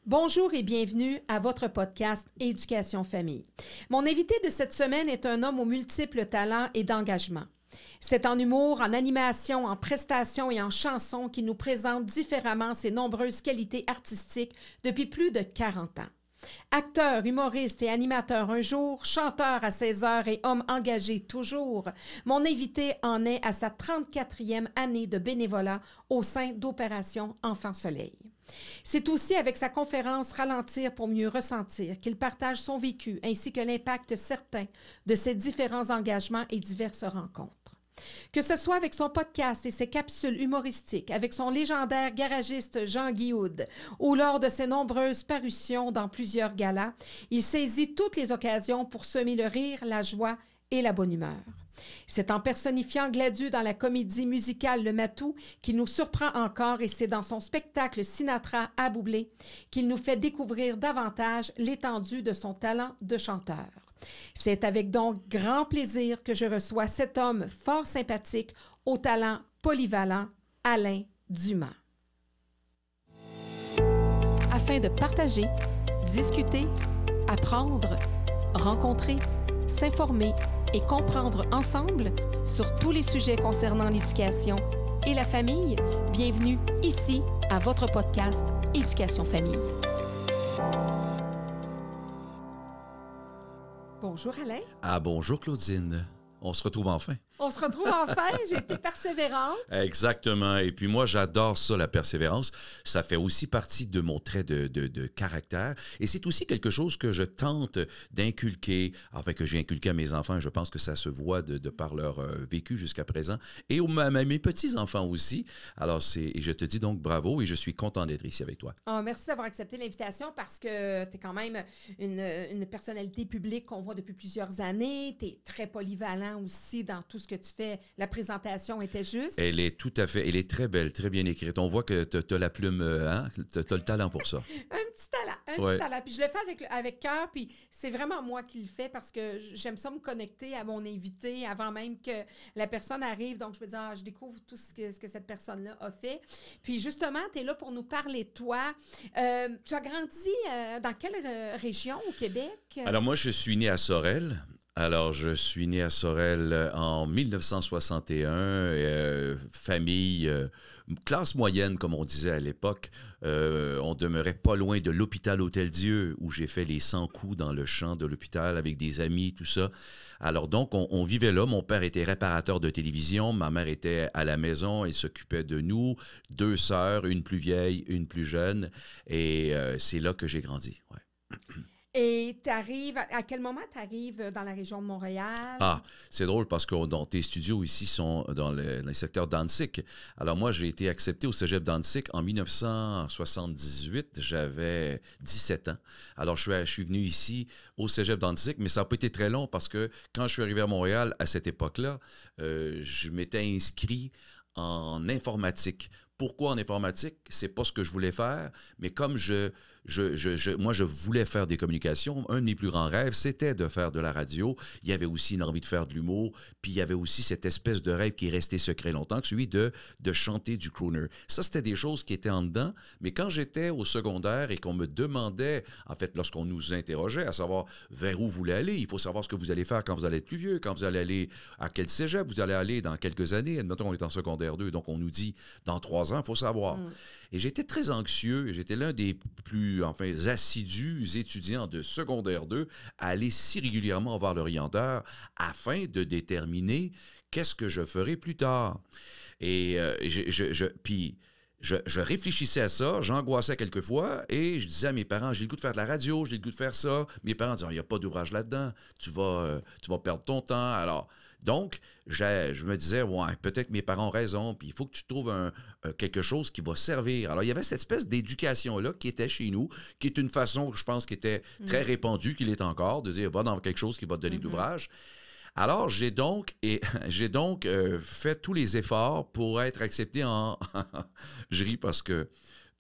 Bonjour et bienvenue à votre podcast Éducation Famille. Mon invité de cette semaine est un homme aux multiples talents et d'engagement. C'est en humour, en animation, en prestations et en chansons qu'il nous présente différemment ses nombreuses qualités artistiques depuis plus de 40 ans. Acteur, humoriste et animateur un jour, chanteur à 16 heures et homme engagé toujours, mon invité en est à sa 34e année de bénévolat au sein d'Opération Enfant Soleil. C'est aussi avec sa conférence Ralentir pour mieux ressentir qu'il partage son vécu ainsi que l'impact certain de ses différents engagements et diverses rencontres. Que ce soit avec son podcast et ses capsules humoristiques, avec son légendaire garagiste Jean-Guy Houd, ou lors de ses nombreuses parutions dans plusieurs galas, il saisit toutes les occasions pour semer le rire, la joie et la bonne humeur. C'est en personnifiant Gladue dans la comédie musicale Le Matou qu'il nous surprend encore et c'est dans son spectacle Sinatra à Bublé qu'il nous fait découvrir davantage l'étendue de son talent de chanteur. C'est avec donc grand plaisir que je reçois cet homme fort sympathique au talent polyvalent, Alain Dumas. Afin de partager, discuter, apprendre, rencontrer, s'informer et comprendre ensemble sur tous les sujets concernant l'éducation et la famille, bienvenue ici à votre podcast Éducation Famille. Bonjour Alain. Ah bonjour Claudine. On se retrouve enfin. On se retrouve enfin. J'ai été persévérante. Exactement. Et puis moi, j'adore ça, la persévérance. Ça fait aussi partie de mon trait de caractère. Et c'est aussi quelque chose que je tente d'inculquer, enfin que j'ai inculqué à mes enfants. Je pense que ça se voit de par leur vécu jusqu'à présent. Et à mes petits-enfants aussi. Alors, je te dis donc bravo et je suis content d'être ici avec toi. Oh, merci d'avoir accepté l'invitation parce que tu es quand même une personnalité publique qu'on voit depuis plusieurs années. Tu es très polyvalent aussi dans tout ce que tu fais. La présentation était juste. Elle est très belle, très bien écrite. On voit que tu as la plume, hein? Tu as le talent pour ça. Un petit talent. Puis je le fais avec cœur, puis c'est vraiment moi qui le fais parce que j'aime ça me connecter à mon invité avant même que la personne arrive. Donc, je me dis, je découvre tout ce que cette personne-là a fait. Puis justement, tu es là pour nous parler de toi. Tu as grandi dans quelle région au Québec? Alors moi, je suis né à Sorel. Alors, je suis né à Sorel en 1961, famille, classe moyenne, comme on disait à l'époque. On demeurait pas loin de l'hôpital Hôtel-Dieu, où j'ai fait les 100 coups dans le champ de l'hôpital avec des amis, tout ça. Alors donc, on vivait là. Mon père était réparateur de télévision. Ma mère était à la maison. Elle s'occupait de nous. 2 sœurs, une plus vieille, une plus jeune. Et c'est là que j'ai grandi, ouais. Et à quel moment tu arrives dans la région de Montréal? Ah, c'est drôle parce que tes studios ici sont dans le secteur d'Annecy. Alors moi, j'ai été accepté au cégep d'Annecy en 1978. J'avais 17 ans. Alors je suis venu ici au cégep d'Annecy, mais ça n'a pas été très long parce que quand je suis arrivé à Montréal, à cette époque-là, je m'étais inscrit en informatique. Pourquoi en informatique? C'est pas ce que je voulais faire, mais comme moi, je voulais faire des communications. Un de mes plus grands rêves, c'était de faire de la radio. Il y avait aussi une envie de faire de l'humour. Puis il y avait aussi cette espèce de rêve qui est resté secret longtemps, celui de chanter du crooner. Ça, c'était des choses qui étaient en dedans. Mais quand j'étais au secondaire et qu'on me demandait, en fait, lorsqu'on nous interrogeait à savoir vers où vous voulez aller, il faut savoir ce que vous allez faire quand vous allez être plus vieux, quand vous allez aller à quel cégep vous allez aller dans quelques années. Admettons, on est en secondaire 2, donc on nous dit dans 3 ans, il faut savoir. Et j'étais très anxieux. J'étais l'un des plus assidus étudiants de secondaire 2 à aller si régulièrement voir l'orienteur afin de déterminer qu'est-ce que je ferai plus tard. Et puis je réfléchissais à ça, j'angoissais quelquefois et je disais à mes parents, j'ai le goût de faire de la radio, j'ai le goût de faire ça. Mes parents disaient, il n'y a pas d'ouvrage là-dedans, tu vas perdre ton temps. Alors, donc, je me disais, ouais, peut-être que mes parents ont raison, puis il faut que tu trouves quelque chose qui va servir. Alors, il y avait cette espèce d'éducation-là qui était chez nous, qui est une façon, je pense, qui était très répandue, qu'il est encore, de dire, va dans quelque chose qui va te donner de l'ouvrage. Alors, j'ai donc fait tous les efforts pour être accepté en... Je ris parce que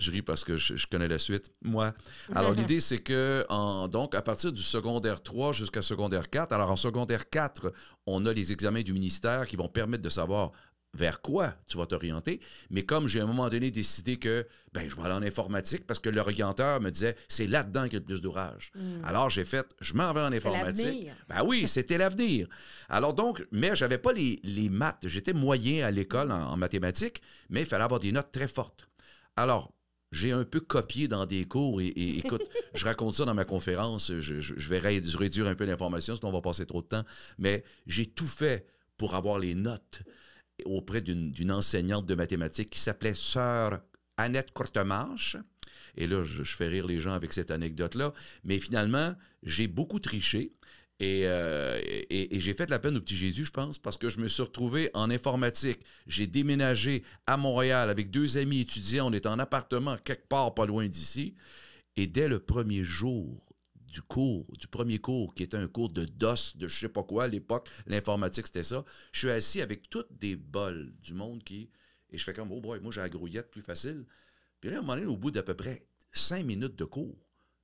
je connais la suite, moi. Alors, l'idée, c'est que, donc, à partir du secondaire 3 jusqu'à secondaire 4, alors en secondaire 4, on a les examens du ministère qui vont permettre de savoir vers quoi tu vas t'orienter. Mais comme j'ai à un moment donné décidé que je vais aller en informatique parce que l'orienteur me disait c'est là-dedans qu'il y a le plus d'ouvrages. Alors j'ai fait, je m'en vais en informatique. L'avenir. Ben oui, c'était l'avenir. Alors donc, mais j'avais pas les maths. J'étais moyen à l'école en mathématiques, mais il fallait avoir des notes très fortes. Alors, j'ai un peu copié dans des cours et écoute, je raconte ça dans ma conférence, je vais réduire un peu l'information, sinon on va passer trop de temps, mais j'ai tout fait pour avoir les notes auprès d'une enseignante de mathématiques qui s'appelait Sœur Annette Courtemanche. Et là, je fais rire les gens avec cette anecdote-là. Mais finalement, j'ai beaucoup triché et j'ai fait de la peine au petit Jésus, je pense, parce que je me suis retrouvé en informatique. J'ai déménagé à Montréal avec 2 amis étudiants. On était en appartement quelque part pas loin d'ici. Et dès le premier jour du premier cours, qui était un cours de DOS, de je sais pas quoi, à l'époque, l'informatique, c'était ça. Je suis assis avec toutes des bols du monde et je fais comme, oh boy, moi j'ai la grouillette plus facile. Puis là, à un moment donné, au bout d'à peu près 5 minutes de cours,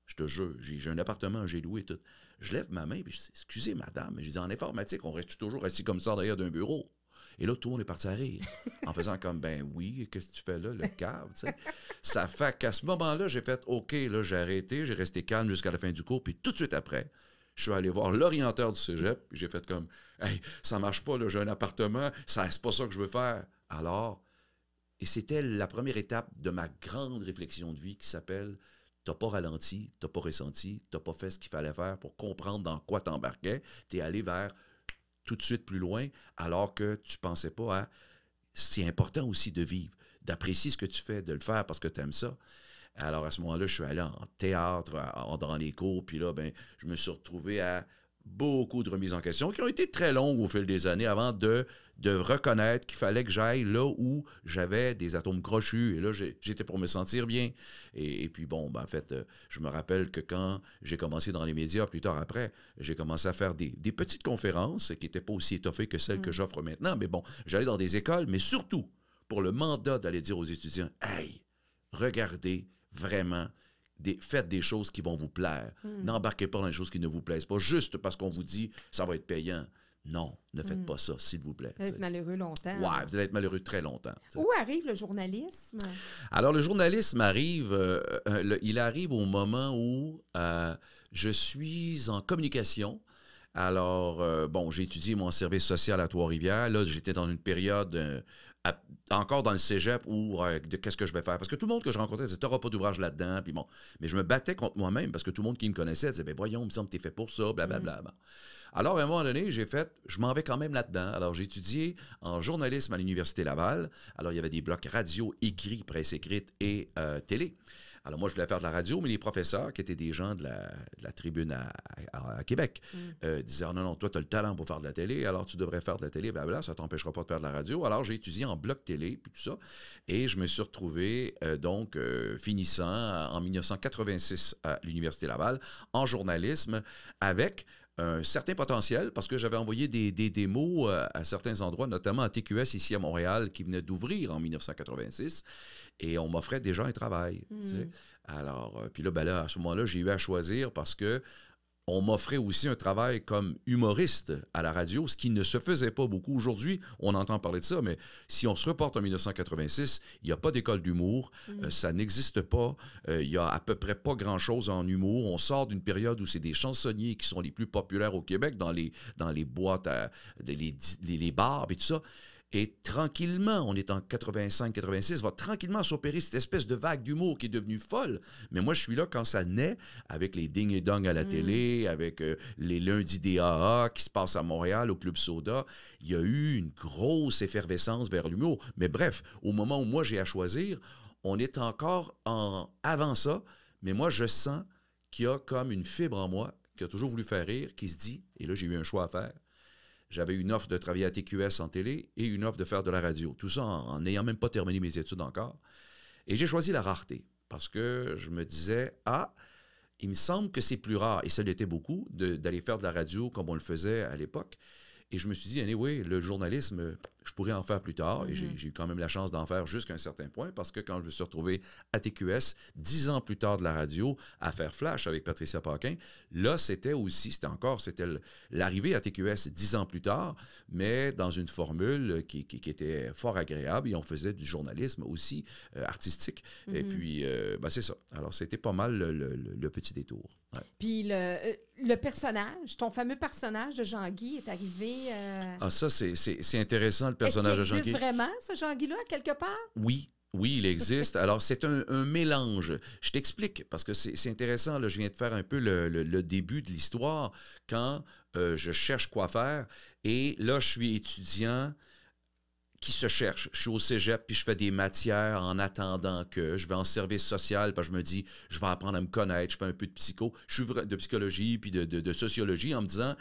je te jure, j'ai un appartement, j'ai loué tout. Je lève ma main et je dis, excusez madame, mais je dis, en informatique, on reste toujours assis comme ça derrière d'un bureau. Et là, tout le monde est parti à rire, en faisant comme, ben oui, qu'est-ce que tu fais là, le cave, tu sais. Ça fait qu'à ce moment-là, j'ai fait, OK, là, j'ai arrêté, j'ai resté calme jusqu'à la fin du cours, puis tout de suite après, je suis allé voir l'orienteur du cégep, puis j'ai fait comme, hey, ça marche pas, là, j'ai un appartement, c'est pas ça que je veux faire. Alors, et c'était la première étape de ma grande réflexion de vie qui s'appelle, t'as pas ralenti, t'as pas ressenti, t'as pas fait ce qu'il fallait faire pour comprendre dans quoi t'embarquais, t'es allé vers tout de suite plus loin, alors que tu ne pensais pas à... C'est important aussi de vivre, d'apprécier ce que tu fais, de le faire parce que tu aimes ça. Alors, à ce moment-là, je suis allé en théâtre, dans les cours, puis là, je me suis retrouvé à beaucoup de remises en question qui ont été très longues au fil des années avant de reconnaître qu'il fallait que j'aille là où j'avais des atomes crochus. Et là, j'étais pour me sentir bien. Et puis, en fait, je me rappelle que quand j'ai commencé dans les médias, plus tard après, j'ai commencé à faire des petites conférences qui n'étaient pas aussi étoffées que celles que j'offre maintenant. Mais bon, j'allais dans des écoles, mais surtout pour le mandat d'aller dire aux étudiants, « Hey, regardez vraiment... faites des choses qui vont vous plaire. N'embarquez pas dans les choses qui ne vous plaisent pas, juste parce qu'on vous dit « ça va être payant ». Non, ne faites pas ça, s'il vous plaît. Vous allez être malheureux longtemps. Oui, vous allez être malheureux très longtemps. Où arrive le journalisme? Alors, le journalisme arrive, il arrive au moment où je suis en communication. Alors, j'ai étudié mon service social à Trois-Rivières. Là, j'étais dans une période... encore dans le cégep où de qu'est-ce que je vais faire. Parce que tout le monde que je rencontrais disait, t'auras pas d'ouvrage là-dedans. Puis bon, mais je me battais contre moi-même parce que tout le monde qui me connaissait disait, voyons, il me semble que t'es fait pour ça, blablabla. Bon. Alors, à un moment donné, je m'en vais quand même là-dedans. Alors, j'ai étudié en journalisme à l'Université Laval. Alors, il y avait des blocs radio, écrit, presse écrite et télé. Alors, moi, je voulais faire de la radio, mais les professeurs, qui étaient des gens de la tribune à Québec, disaient, oh, non, toi, tu as le talent pour faire de la télé, alors tu devrais faire de la télé, blablabla, ça ne t'empêchera pas de faire de la radio. Alors, j'ai étudié en bloc télé, puis tout ça, et je me suis retrouvé, finissant en 1986 à l'Université Laval, en journalisme, avec un certain potentiel, parce que j'avais envoyé des démos à certains endroits, notamment à TQS ici à Montréal, qui venait d'ouvrir en 1986, et on m'offrait déjà un travail. Tu sais. Alors, puis là, à ce moment-là, j'ai eu à choisir parce que on m'offrait aussi un travail comme humoriste à la radio, ce qui ne se faisait pas beaucoup. Aujourd'hui, on entend parler de ça, mais si on se reporte en 1986, il n'y a pas d'école d'humour, ça n'existe pas, il n'y a à peu près pas grand-chose en humour. On sort d'une période où c'est des chansonniers qui sont les plus populaires au Québec, dans les boîtes, les bars et tout ça. Et tranquillement, on est en 85-86, va tranquillement s'opérer cette espèce de vague d'humour qui est devenue folle. Mais moi, je suis là quand ça naît, avec les ding et dong à la télé, avec les lundis des AA qui se passent à Montréal, au Club Soda. Il y a eu une grosse effervescence vers l'humour. Mais bref, au moment où moi, j'ai à choisir, on est encore avant ça, mais moi, je sens qu'il y a comme une fibre en moi qui a toujours voulu faire rire, qui se dit, et là, j'ai eu un choix à faire. J'avais une offre de travailler à TQS en télé et une offre de faire de la radio. Tout ça en n'ayant même pas terminé mes études encore. Et j'ai choisi la rareté parce que je me disais, il me semble que c'est plus rare, et ça l'était beaucoup, d'aller faire de la radio comme on le faisait à l'époque. Et je me suis dit, oui, le journalisme, je pourrais en faire plus tard, et j'ai eu quand même la chance d'en faire jusqu'à un certain point, parce que quand je me suis retrouvé à TQS, 10 ans plus tard de la radio, à faire Flash avec Patricia Paquin, là, c'était l'arrivée à TQS 10 ans plus tard, mais dans une formule qui était fort agréable, et on faisait du journalisme aussi artistique. Et puis, c'est ça. Alors, c'était pas mal le petit détour. Ouais. Puis le personnage, ton fameux personnage de Jean-Guy est arrivé... Ah, ça, c'est intéressant, le personnage de Jean-Guy. Est-ce qu'il existe vraiment, ce Jean-Guy-là, quelque part? Oui, il existe. Alors, c'est un mélange. Je t'explique, parce que c'est intéressant. Là, je viens de faire un peu le début de l'histoire, quand je cherche quoi faire. Et là, je suis étudiant qui se cherche. Je suis au cégep, puis je fais des matières en attendant que je vais en service social, parce que je me dis, je vais apprendre à me connaître, je fais un peu de de psychologie, puis de sociologie, en me disant,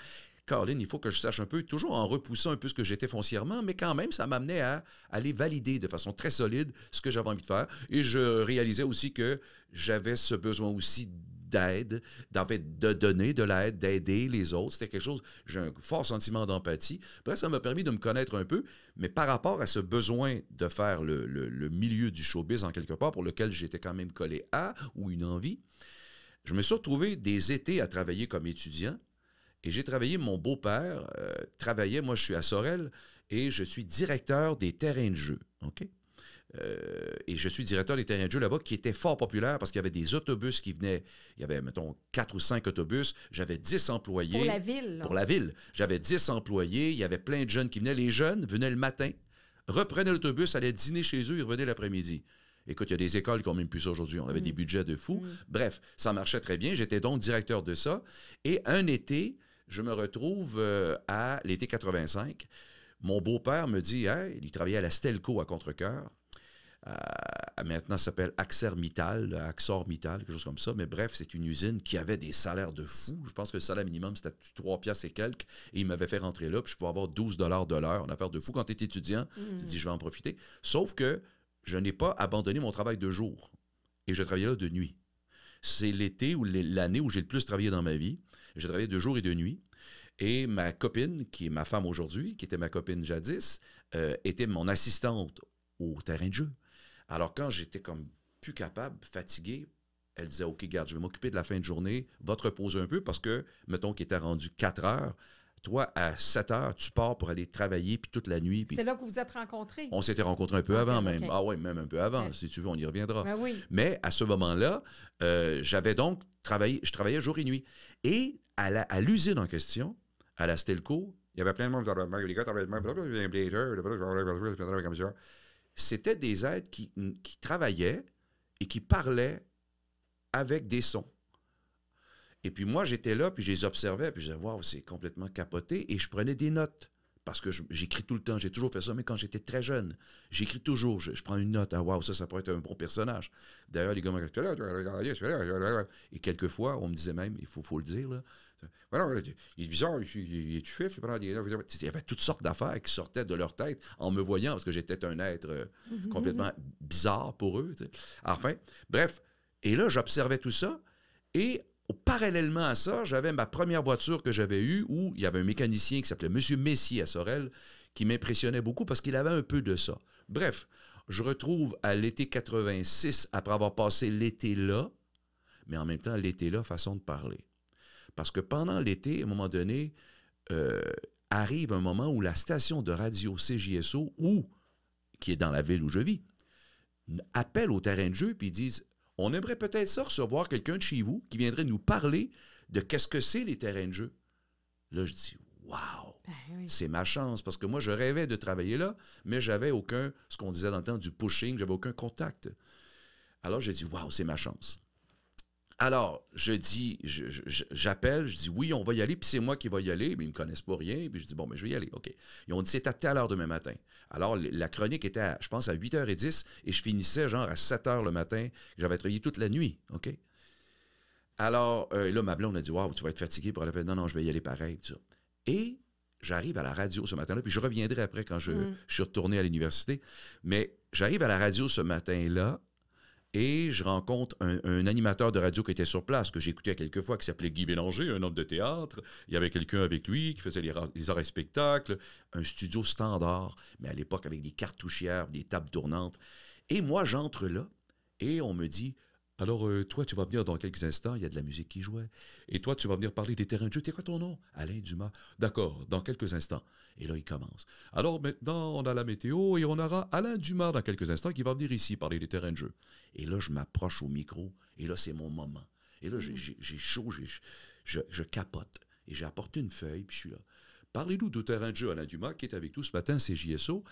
Caroline, il faut que je sache un peu, toujours en repoussant un peu ce que j'étais foncièrement, mais quand même, ça m'amenait à aller valider de façon très solide ce que j'avais envie de faire. Et je réalisais aussi que j'avais ce besoin aussi d'aide, de donner de l'aide, d'aider les autres. C'était quelque chose, j'ai un fort sentiment d'empathie. Bref, ça m'a permis de me connaître un peu, mais par rapport à ce besoin de faire le milieu du showbiz en quelque part, pour lequel j'étais quand même collé à, ou une envie, je me suis retrouvé des étés à travailler comme étudiant, et j'ai travaillé, mon beau-père travaillait, moi je suis à Sorel, et je suis directeur des terrains de jeu, OK? Et je suis directeur des terrains de jeu là-bas, qui était fort populaire parce qu'il y avait des autobus qui venaient. Il y avait, mettons, 4 ou 5 autobus. J'avais 10 employés. Pour la ville. Là. Pour la ville. J'avais 10 employés. Il y avait plein de jeunes qui venaient. Les jeunes venaient le matin, reprenaient l'autobus, allaient dîner chez eux, ils revenaient l'après-midi. Écoute, il y a des écoles qui n'ont même plus ça aujourd'hui. On avait des budgets de fous. Bref, ça marchait très bien. J'étais donc directeur de ça. Et un été, je me retrouve à l'été 85. Mon beau-père me dit, hey, il travaillait à la Stelco à Contrecoeur. Maintenant, ça s'appelle ArcelorMittal, quelque chose comme ça. Mais bref, c'est une usine qui avait des salaires de fou. Je pense que le salaire minimum, c'était 3 piastres et quelques. Et il m'avait fait rentrer là, puis je pouvais avoir 12 $ de l'heure. Une affaire de fou quand tu es étudiant. Tu te dis, je vais en profiter. Sauf que je n'ai pas abandonné mon travail de jour. Et je travaillais là de nuit. C'est l'été ou l'année où j'ai le plus travaillé dans ma vie. J'ai travaillé de jour et de nuit. Et ma copine, qui est ma femme aujourd'hui, qui était ma copine jadis, était mon assistante au terrain de jeu. Alors, quand j'étais comme plus capable, fatigué, elle disait, OK, garde, je vais m'occuper de la fin de journée, va te reposer un peu, parce que, mettons qu'il était rendu 4 heures, toi, à 7 heures, tu pars pour aller travailler, puis toute la nuit. Puis c'est là que vous vous êtes rencontrés? On s'était rencontrés un peu avant, même. Okay. Ah oui, même un peu avant, si tu veux, on y reviendra. Ben oui. Mais à ce moment-là, j'avais donc travaillé, je travaillais jour et nuit. Et à l'usine en question, à la Stelco, il y avait plein de monde. Les gars travaillaient comme ça. C'était des êtres qui travaillaient et qui parlaient avec des sons. Et puis moi, j'étais là, puis je les observais, puis je disais, waouh, c'est complètement capoté. Et je prenais des notes, parce que j'écris tout le temps. J'ai toujours fait ça, mais quand j'étais très jeune, j'écris toujours. Je prends une note. Ah, waouh, ça pourrait être un bon personnage. D'ailleurs, les gars m'ont dit, et quelquefois, on me disait même, il faut le dire, là, il est bizarre, il est fif. Il y avait toutes sortes d'affaires qui sortaient de leur tête en me voyant, parce que j'étais un être complètement bizarre pour eux. T'sais. Enfin, bref. Et là, j'observais tout ça, et parallèlement à ça, j'avais ma première voiture que j'avais eue, où il y avait un mécanicien qui s'appelait M. Messier à Sorel, qui m'impressionnait beaucoup parce qu'il avait un peu de ça. Bref, je retrouve à l'été 86, après avoir passé l'été là, mais en même temps, l'été là, façon de parler. Parce que pendant l'été, à un moment donné, arrive un moment où la station de radio CJSO, qui est dans la ville où je vis, appelle au terrain de jeu et ils disent, on aimerait peut-être ça recevoir quelqu'un de chez vous qui viendrait nous parler de qu'est-ce que c'est les terrains de jeu. Là, je dis, waouh, c'est ma chance, parce que moi, je rêvais de travailler là, mais j'avais aucun, ce qu'on disait dans le temps, du pushing, j'avais aucun contact. Alors, j'ai dit, waouh, c'est ma chance. Alors, je dis, j'appelle, je dis oui, on va y aller, puis c'est moi qui vais y aller, mais ils ne me connaissent pas rien, puis je dis bon, mais je vais y aller, OK. Ils ont dit c'est à telle heure demain matin. Alors, la chronique était, je pense, à 8h10, et je finissais genre à 7h le matin, j'avais travaillé toute la nuit, OK. Alors, là, ma blonde a dit waouh, tu vas être fatigué pour aller faire, non, je vais y aller pareil, tout ça. Et j'arrive à la radio ce matin-là, puis je reviendrai après quand je suis retourné à l'université, mais j'arrive à la radio ce matin-là, Et je rencontre un animateur de radio qui était sur place, que j'écoutais quelques fois, qui s'appelait Guy Bélanger, un homme de théâtre. Il y avait quelqu'un avec lui qui faisait les arts et spectacles, un studio standard, mais à l'époque avec des cartouchières, des tables tournantes. Et moi, j'entre là et on me dit... Alors, toi, tu vas venir dans quelques instants, il y a de la musique qui jouait. Et toi, tu vas venir parler des terrains de jeu. T'es quoi ton nom? Alain Dumas. D'accord, dans quelques instants. Et là, il commence. Alors, maintenant, on a la météo et on aura Alain Dumas dans quelques instants qui va venir ici parler des terrains de jeu. Et là, je m'approche au micro et là, c'est mon moment. Et là, j'ai chaud, je capote. Et j'ai apporté une feuille, puis je suis là. Parlez-nous du terrain de jeu, Alain Dumas, qui est avec nous ce matin, c'est JSO.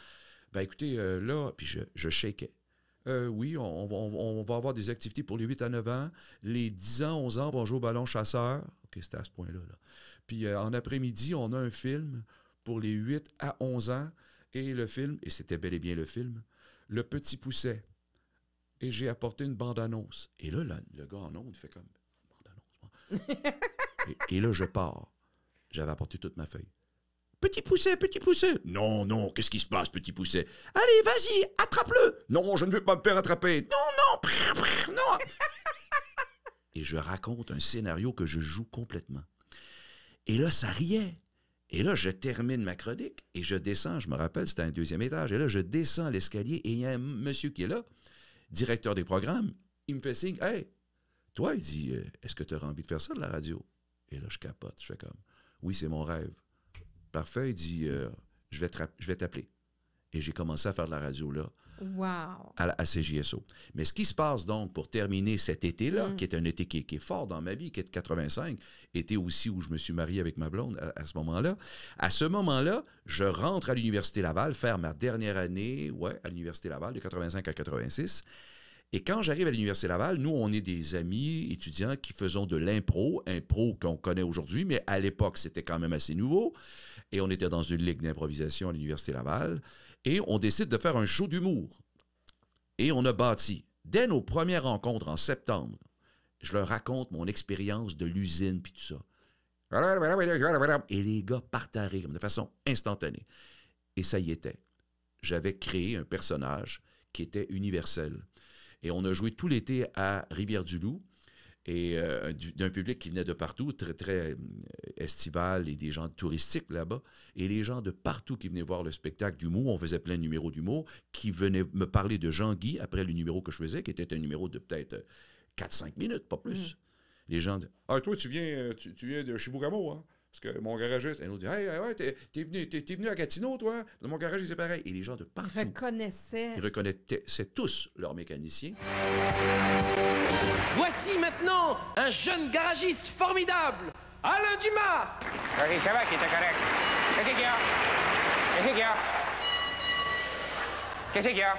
Ben écoutez, là, puis je shakais. Oui, on va avoir des activités pour les 8 à 9 ans. Les 10 ans, 11 ans vont jouer au ballon chasseur. OK, c'était à ce point-là. Là. Puis en après-midi, on a un film pour les 8 à 11 ans. Et le film, et c'était bel et bien le film, Le Petit Pousset. Et j'ai apporté une bande-annonce. Et là, le gars en ondes fait comme, bande-annonce. et là, je pars. J'avais apporté toute ma feuille. Petit Pousset, Petit Pousset. Non, non, qu'est-ce qui se passe, Petit Pousset? Allez, vas-y, attrape-le. Non, je ne veux pas me faire attraper. Non, non. Et je raconte un scénario que je joue complètement. Et là, ça riait. Et là, je termine ma chronique et je descends, je me rappelle, c'était un 2e étage. Et là, je descends l'escalier et il y a un monsieur qui est là, directeur des programmes. Il me fait signe, « Hey, toi, il dit, est-ce que tu auras envie de faire ça de la radio? » Et là, je capote. Je fais comme, « Oui, c'est mon rêve. » Parfait, il dit, je vais t'appeler. Et j'ai commencé à faire de la radio là, wow. à CJSO. Mais ce qui se passe donc pour terminer cet été-là, qui est un été qui est fort dans ma vie, qui est de 85, été aussi où je me suis marié avec ma blonde à ce moment-là. À ce moment-là, je rentre à l'Université Laval, faire ma dernière année, à l'Université Laval, de 85 à 86. Et quand j'arrive à l'Université Laval, nous, on est des amis étudiants qui faisons de l'impro qu'on connaît aujourd'hui, mais à l'époque, c'était quand même assez nouveau. Et on était dans une ligue d'improvisation à l'Université Laval. Et on décide de faire un show d'humour. Et on a bâti. Dès nos premières rencontres en septembre, je leur raconte mon expérience de l'usine puis tout ça. Et les gars partent à rire de façon instantanée. Et ça y était. J'avais créé un personnage qui était universel. Et on a joué tout l'été à Rivière-du-Loup, et d'un public qui venait de partout, très, très estival, et des gens touristiques là-bas, et les gens de partout qui venaient voir le spectacle d'humour. On faisait plein de numéros d'humour, qui venaient me parler de Jean-Guy après le numéro que je faisais, qui était un numéro de peut-être 4-5 minutes, pas plus. Les gens disaient, « Ah, toi, tu viens de Chibougamau, hein? » Parce que mon garagiste, un autre dit, « Hey, ouais, t'es venu à Gatineau, toi? » Mon garage, c'est pareil. Et les gens de partout. Ils reconnaissaient tous leurs mécaniciens. Voici maintenant un jeune garagiste formidable, Alain Dumas. Oui, ça va, qui était correct. Qu'est-ce qu'il y a? Qu'est-ce qu'il y a? Qu'est-ce qu'il y a?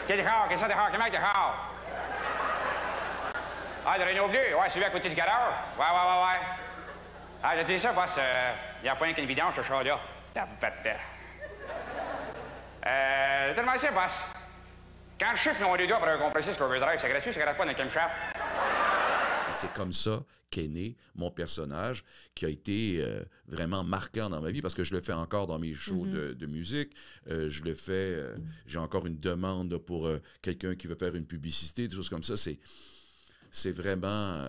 Quel rare? Qu'est-ce que c'est de rare? Comment c'est rare? Ah, de Renault Bleu? Ouais, celui à côté du garage? Ouais. Ah, je dis ça, boss, il n'y a pas qu'une vidange, ce char-là. Tabatte. Tellement ça, boss. Quand je chiffre mon deux doigts pour un compresseur sur l'overdrive, c'est gratuit, ça ne pas dans le camshaft. C'est comme ça qu'est né mon personnage, qui a été vraiment marquant dans ma vie, parce que je le fais encore dans mes shows de musique. Je le fais, j'ai encore une demande pour quelqu'un qui veut faire une publicité, des choses comme ça. C'est vraiment...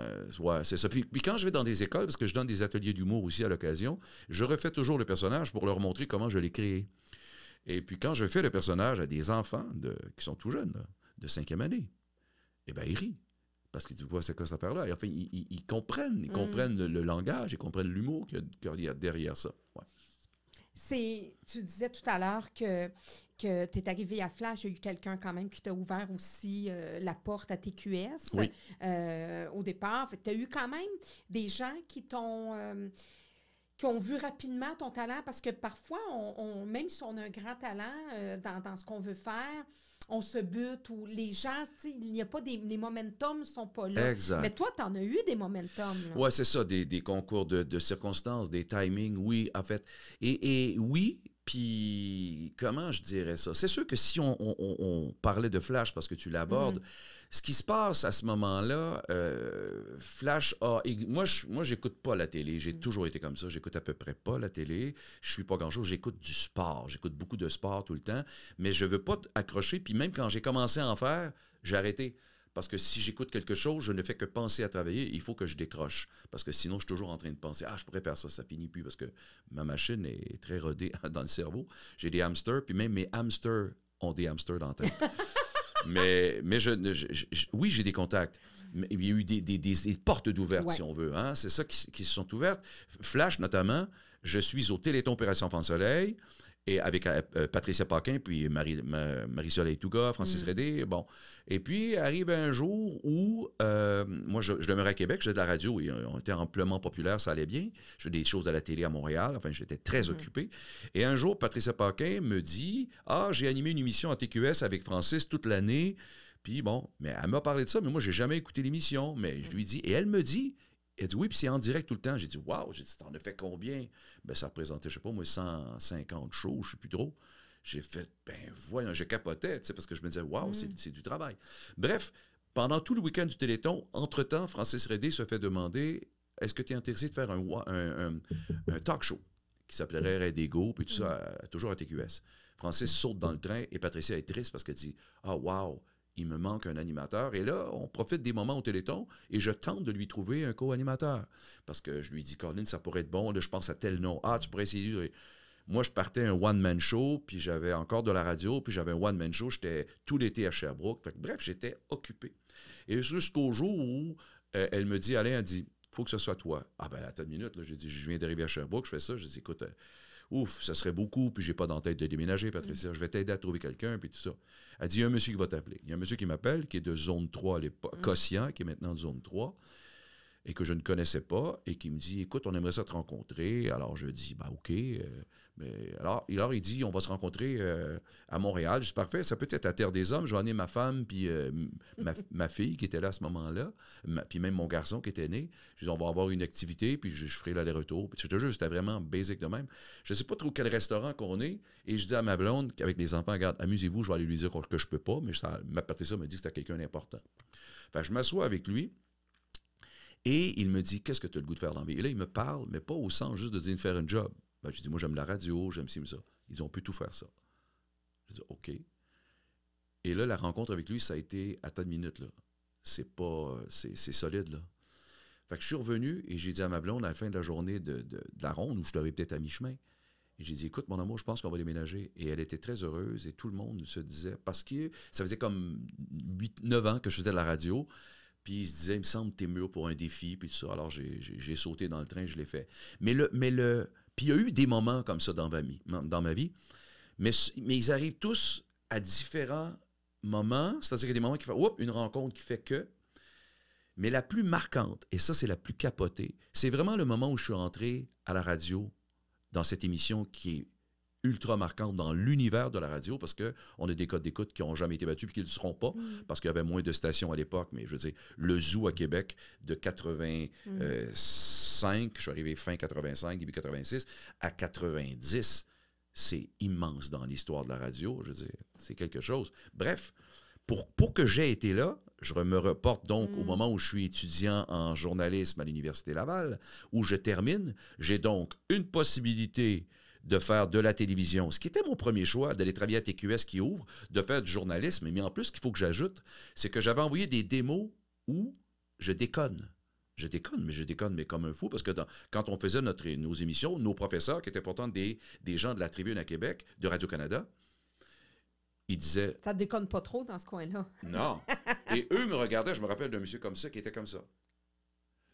c'est ça. Puis quand je vais dans des écoles, parce que je donne des ateliers d'humour aussi à l'occasion, je refais toujours le personnage pour leur montrer comment je l'ai créé. Et puis quand je fais le personnage à des enfants qui sont tout jeunes, là, de 5e année, eh bien, ils rient. Parce qu'ils disent, c'est quoi cette affaire-là? Et enfin, ils comprennent. Ils comprennent le langage, ils comprennent l'humour qu'il y a derrière ça. Ouais. Tu disais tout à l'heure que tu es arrivé à Flash, il y a eu quelqu'un quand même qui t'a ouvert aussi la porte à TQS au départ. Tu as eu quand même des gens qui ont vu rapidement ton talent, parce que parfois, même si on a un grand talent dans ce qu'on veut faire, on se bute, ou les gens, il n'y a pas les momentum ne sont pas là. Exact. Mais toi, tu en as eu des momentum. Oui, c'est ça, des concours de circonstances, des timings, oui, en fait. Et oui, Puis, comment je dirais ça? C'est sûr que si on parlait de Flash, parce que tu l'abordes, ce qui se passe à ce moment-là, Flash a... Moi, j'écoute pas la télé. J'ai toujours été comme ça. J'écoute à peu près pas la télé. Je suis pas grand-chose. J'écoute du sport. J'écoute beaucoup de sport tout le temps. Mais je veux pas accrocher. Puis même quand j'ai commencé à en faire, j'ai arrêté. Parce que si j'écoute quelque chose, je ne fais que penser à travailler. Il faut que je décroche. Parce que sinon, je suis toujours en train de penser. Ah, je pourrais faire ça. Ça finit plus. Parce que ma machine est très rodée dans le cerveau. J'ai des hamsters. Puis même mes hamsters ont des hamsters dans la tête. mais oui, j'ai des contacts. Mais il y a eu des portes d'ouvertes, si on veut. Hein? C'est ça qui se sont ouvertes. Flash, notamment, je suis au Téléthon Opération Enfant Soleil. Et avec Patricia Paquin, puis Marie-Soleil Touga, Francis Redé, bon. Et puis, arrive un jour où, moi, je demeurais à Québec, je faisais de la radio, et on était amplement populaire, ça allait bien. Je faisais des choses à la télé à Montréal, enfin, j'étais très occupé. Et un jour, Patricia Paquin me dit, « Ah, j'ai animé une émission à TQS avec Francis toute l'année. » Puis bon, mais elle m'a parlé de ça, mais moi, j'ai jamais écouté l'émission. Mais je lui dis, et elle me dit... Elle dit oui, puis c'est en direct tout le temps. J'ai dit, waouh, j'ai dit, t'en as fait combien? Ben, ça représentait, je sais pas, moi, 150 shows, je sais plus trop. J'ai fait, ben, voyons, je capotais, tu sais, parce que je me disais, waouh, c'est du travail. Bref, pendant tout le week-end du Téléthon, entre-temps, Francis Redé se fait demander, est-ce que tu es intéressé de faire un talk show qui s'appellerait Redé Go, puis tout ça, toujours à TQS. Francis saute dans le train et Patricia est triste parce qu'elle dit, ah, waouh, il me manque un animateur. Et là, on profite des moments au Téléthon et je tente de lui trouver un co-animateur. Parce que je lui dis, Colin, ça pourrait être bon. Là, je pense à tel nom. Ah, tu pourrais essayer. Moi, je partais un one-man show, puis j'avais encore de la radio, puis j'avais un one-man show. J'étais tout l'été à Sherbrooke. Fait que, bref, j'étais occupé. Et jusqu'au jour où elle me dit, Alain, elle dit, il faut que ce soit toi. Ah ben, attends une minute. Là, j'ai dit, je viens d'arriver à Sherbrooke, je fais ça. J'ai dit, écoute... Ouf, ça serait beaucoup, puis j'ai pas dans la tête de déménager, Patricia. Je vais t'aider à trouver quelqu'un, puis tout ça. Elle dit, il y a un monsieur qui va t'appeler. Il y a un monsieur qui m'appelle, qui est de zone 3 à l'époque, Quotient, qui est maintenant de zone 3, et que je ne connaissais pas, et qui me dit, écoute, on aimerait ça te rencontrer. Alors, je dis, ben OK. Alors, il dit, on va se rencontrer à Montréal. Je dis, parfait, ça peut être à Terre des Hommes. Je vais emmener ma femme, puis ma fille qui était là à ce moment-là, puis même mon garçon qui était né. Je dis, on va avoir une activité, puis je ferai l'aller-retour. Puis je te jure, c'était vraiment basic de même. Je ne sais pas trop quel restaurant qu'on est, et je dis à ma blonde, avec les enfants, regarde, amusez-vous, je vais aller lui dire que je peux pas, mais ma Patricia me dit que c'était quelqu'un d'important. Fait que je m'assois avec lui. Et il me dit, qu'est-ce que tu as le goût de faire dans la vie? Et là, il me parle, mais pas au sens juste de dire de faire un job. Ben, je dis, moi, j'aime la radio, j'aime ci, mais ça. Ils disent, on peut tout faire ça. Je dis, OK. Et là, la rencontre avec lui, ça a été, attends une minute, là. C'est solide, là. Fait que je suis revenu et j'ai dit à ma blonde, à la fin de la journée de la ronde, où je devais peut-être à mi-chemin, et j'ai dit, écoute, mon amour, je pense qu'on va déménager. Et elle était très heureuse et tout le monde se disait, parce que ça faisait comme 8-9 ans que je faisais de la radio. Puis il se disait, il me semble que t'es mûr pour un défi, puis tout ça. Alors j'ai sauté dans le train, je l'ai fait. Puis il y a eu des moments comme ça dans ma vie, mais ils arrivent tous à différents moments, c'est-à-dire qu'il y a des moments qui font, une rencontre qui fait que, mais la plus marquante, et ça c'est la plus capotée, c'est vraiment le moment où je suis rentré à la radio, dans cette émission qui est ultra marquante dans l'univers de la radio, parce qu'on a des codes d'écoute qui n'ont jamais été battus et qui ne le seront pas, parce qu'il y avait moins de stations à l'époque, mais je veux dire, le Zoo à Québec de 85, je suis arrivé fin 85, début 86, à 90, c'est immense dans l'histoire de la radio, je veux dire, c'est quelque chose. Bref, pour que j'aie été là, je me reporte donc au moment où je suis étudiant en journalisme à l'Université Laval, où je termine, j'ai donc une possibilité de faire de la télévision, ce qui était mon premier choix, d'aller travailler à TQS qui ouvre, de faire du journalisme. Mais en plus, ce qu'il faut que j'ajoute, c'est que j'avais envoyé des démos où je déconne. Je déconne, mais comme un fou, parce que quand on faisait nos émissions, nos professeurs, qui étaient pourtant des gens de la Tribune à Québec, de Radio-Canada, ils disaient... Ça ne déconne pas trop dans ce coin-là. Non. Et eux me regardaient, je me rappelle d'un monsieur comme ça, qui était comme ça.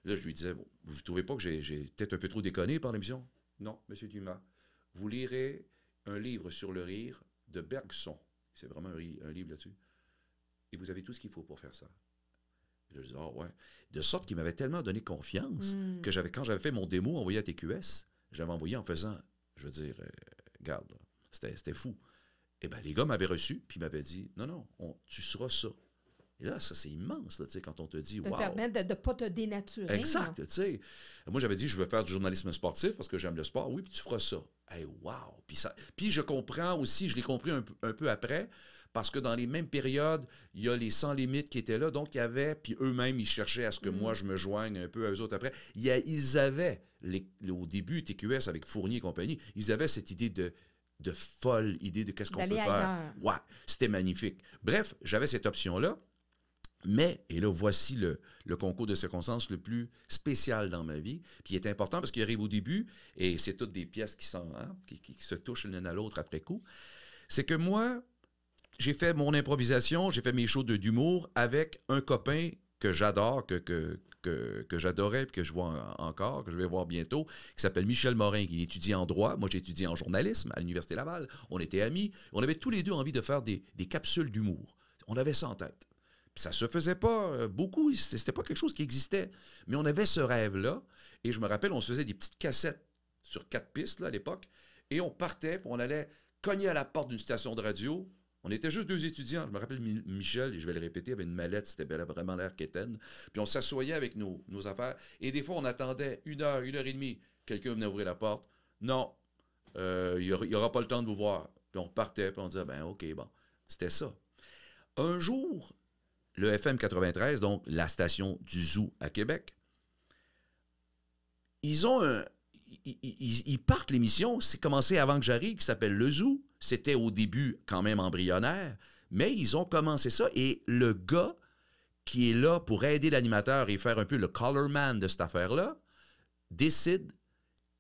Là, je lui disais, bon, vous ne trouvez pas que j'ai peut-être un peu trop déconné par l'émission? Non, M. Dumas. Vous lirez un livre sur le rire de Bergson. C'est vraiment un livre là-dessus. Et vous avez tout ce qu'il faut pour faire ça. Et là, je dis, ouais. De sorte qu'il m'avait tellement donné confiance que quand j'avais fait mon démo envoyé à TQS, j'avais envoyé en faisant, je veux dire, regarde, c'était fou. Et bien, les gars m'avaient reçu, puis m'avaient dit, non, tu seras ça. Et là, ça, c'est immense, là, quand on te dit, wow. Ça te permet de ne pas te dénaturer. Exact, tu sais. Moi, j'avais dit, je veux faire du journalisme sportif parce que j'aime le sport. Oui, puis tu feras ça. Hey, wow! Puis je comprends aussi, je l'ai compris un peu après, parce que dans les mêmes périodes, il y a les Sans Limites qui étaient là, donc il y avait, puis eux-mêmes, ils cherchaient à ce que moi, je me joigne un peu à eux autres après. Ils avaient, au début, TQS avec Fournier et compagnie, ils avaient cette idée de folle idée de qu'est-ce qu'on peut faire. Ailleurs. Ouais, c'était magnifique. Bref, j'avais cette option-là. Mais, et là, voici le concours de circonstances le plus spécial dans ma vie, puis il est important parce qu'il arrive au début, et c'est toutes des pièces qui se touchent l'une à l'autre après coup. C'est que moi, j'ai fait mon improvisation, j'ai fait mes shows d'humour avec un copain que j'adore, que j'adorais, puis que je vois encore, que je vais voir bientôt, qui s'appelle Michel Morin, qui étudie en droit. Moi, j'ai étudié en journalisme à l'Université Laval. On était amis. On avait tous les deux envie de faire des capsules d'humour. On avait ça en tête. Puis ça se faisait pas beaucoup, c'était pas quelque chose qui existait. Mais on avait ce rêve-là, et je me rappelle, on se faisait des petites cassettes sur 4 pistes là, à l'époque, et on partait, puis on allait cogner à la porte d'une station de radio. On était juste 2 étudiants. Je me rappelle Michel, et je vais le répéter, avait une mallette, c'était vraiment l'air quétaine. Puis on s'assoyait avec nos affaires, et des fois, on attendait 1 heure, 1 heure et demie. Quelqu'un venait ouvrir la porte. Non, il n'y aura pas le temps de vous voir. Puis on repartait, puis on disait, ben OK, bon. C'était ça. Un jour, le FM 93, donc la station du Zoo à Québec, ils partent l'émission, c'est commencé avant que j'arrive, qui s'appelle Le Zoo. C'était au début quand même embryonnaire, mais ils ont commencé ça, et le gars qui est là pour aider l'animateur et faire un peu le colorman de cette affaire-là, décide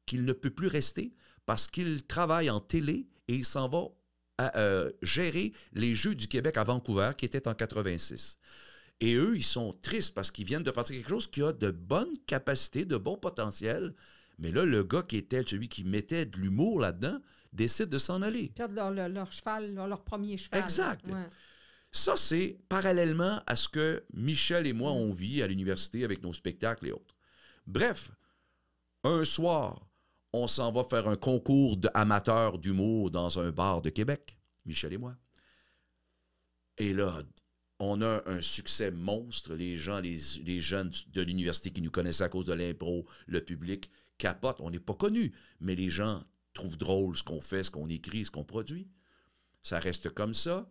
qu'il ne peut plus rester parce qu'il travaille en télé et il s'en va à gérer les Jeux du Québec à Vancouver, qui étaient en 86. Et eux, ils sont tristes parce qu'ils viennent de partir quelque chose qui a de bonnes capacités, de bons potentiels. Mais là, le gars qui était celui qui mettait de l'humour là-dedans décide de s'en aller. Perdre leur cheval, leur premier cheval. Exact. Ouais. Ça, c'est parallèlement à ce que Michel et moi, on vit à l'université avec nos spectacles et autres. Bref, un soir, on s'en va faire un concours d'amateurs d'humour dans un bar de Québec, Michel et moi. Et là, on a un succès monstre. Les gens, les jeunes de l'université qui nous connaissaient à cause de l'impro, le public capote. On n'est pas connus, mais les gens trouvent drôle ce qu'on fait, ce qu'on écrit, ce qu'on produit. Ça reste comme ça.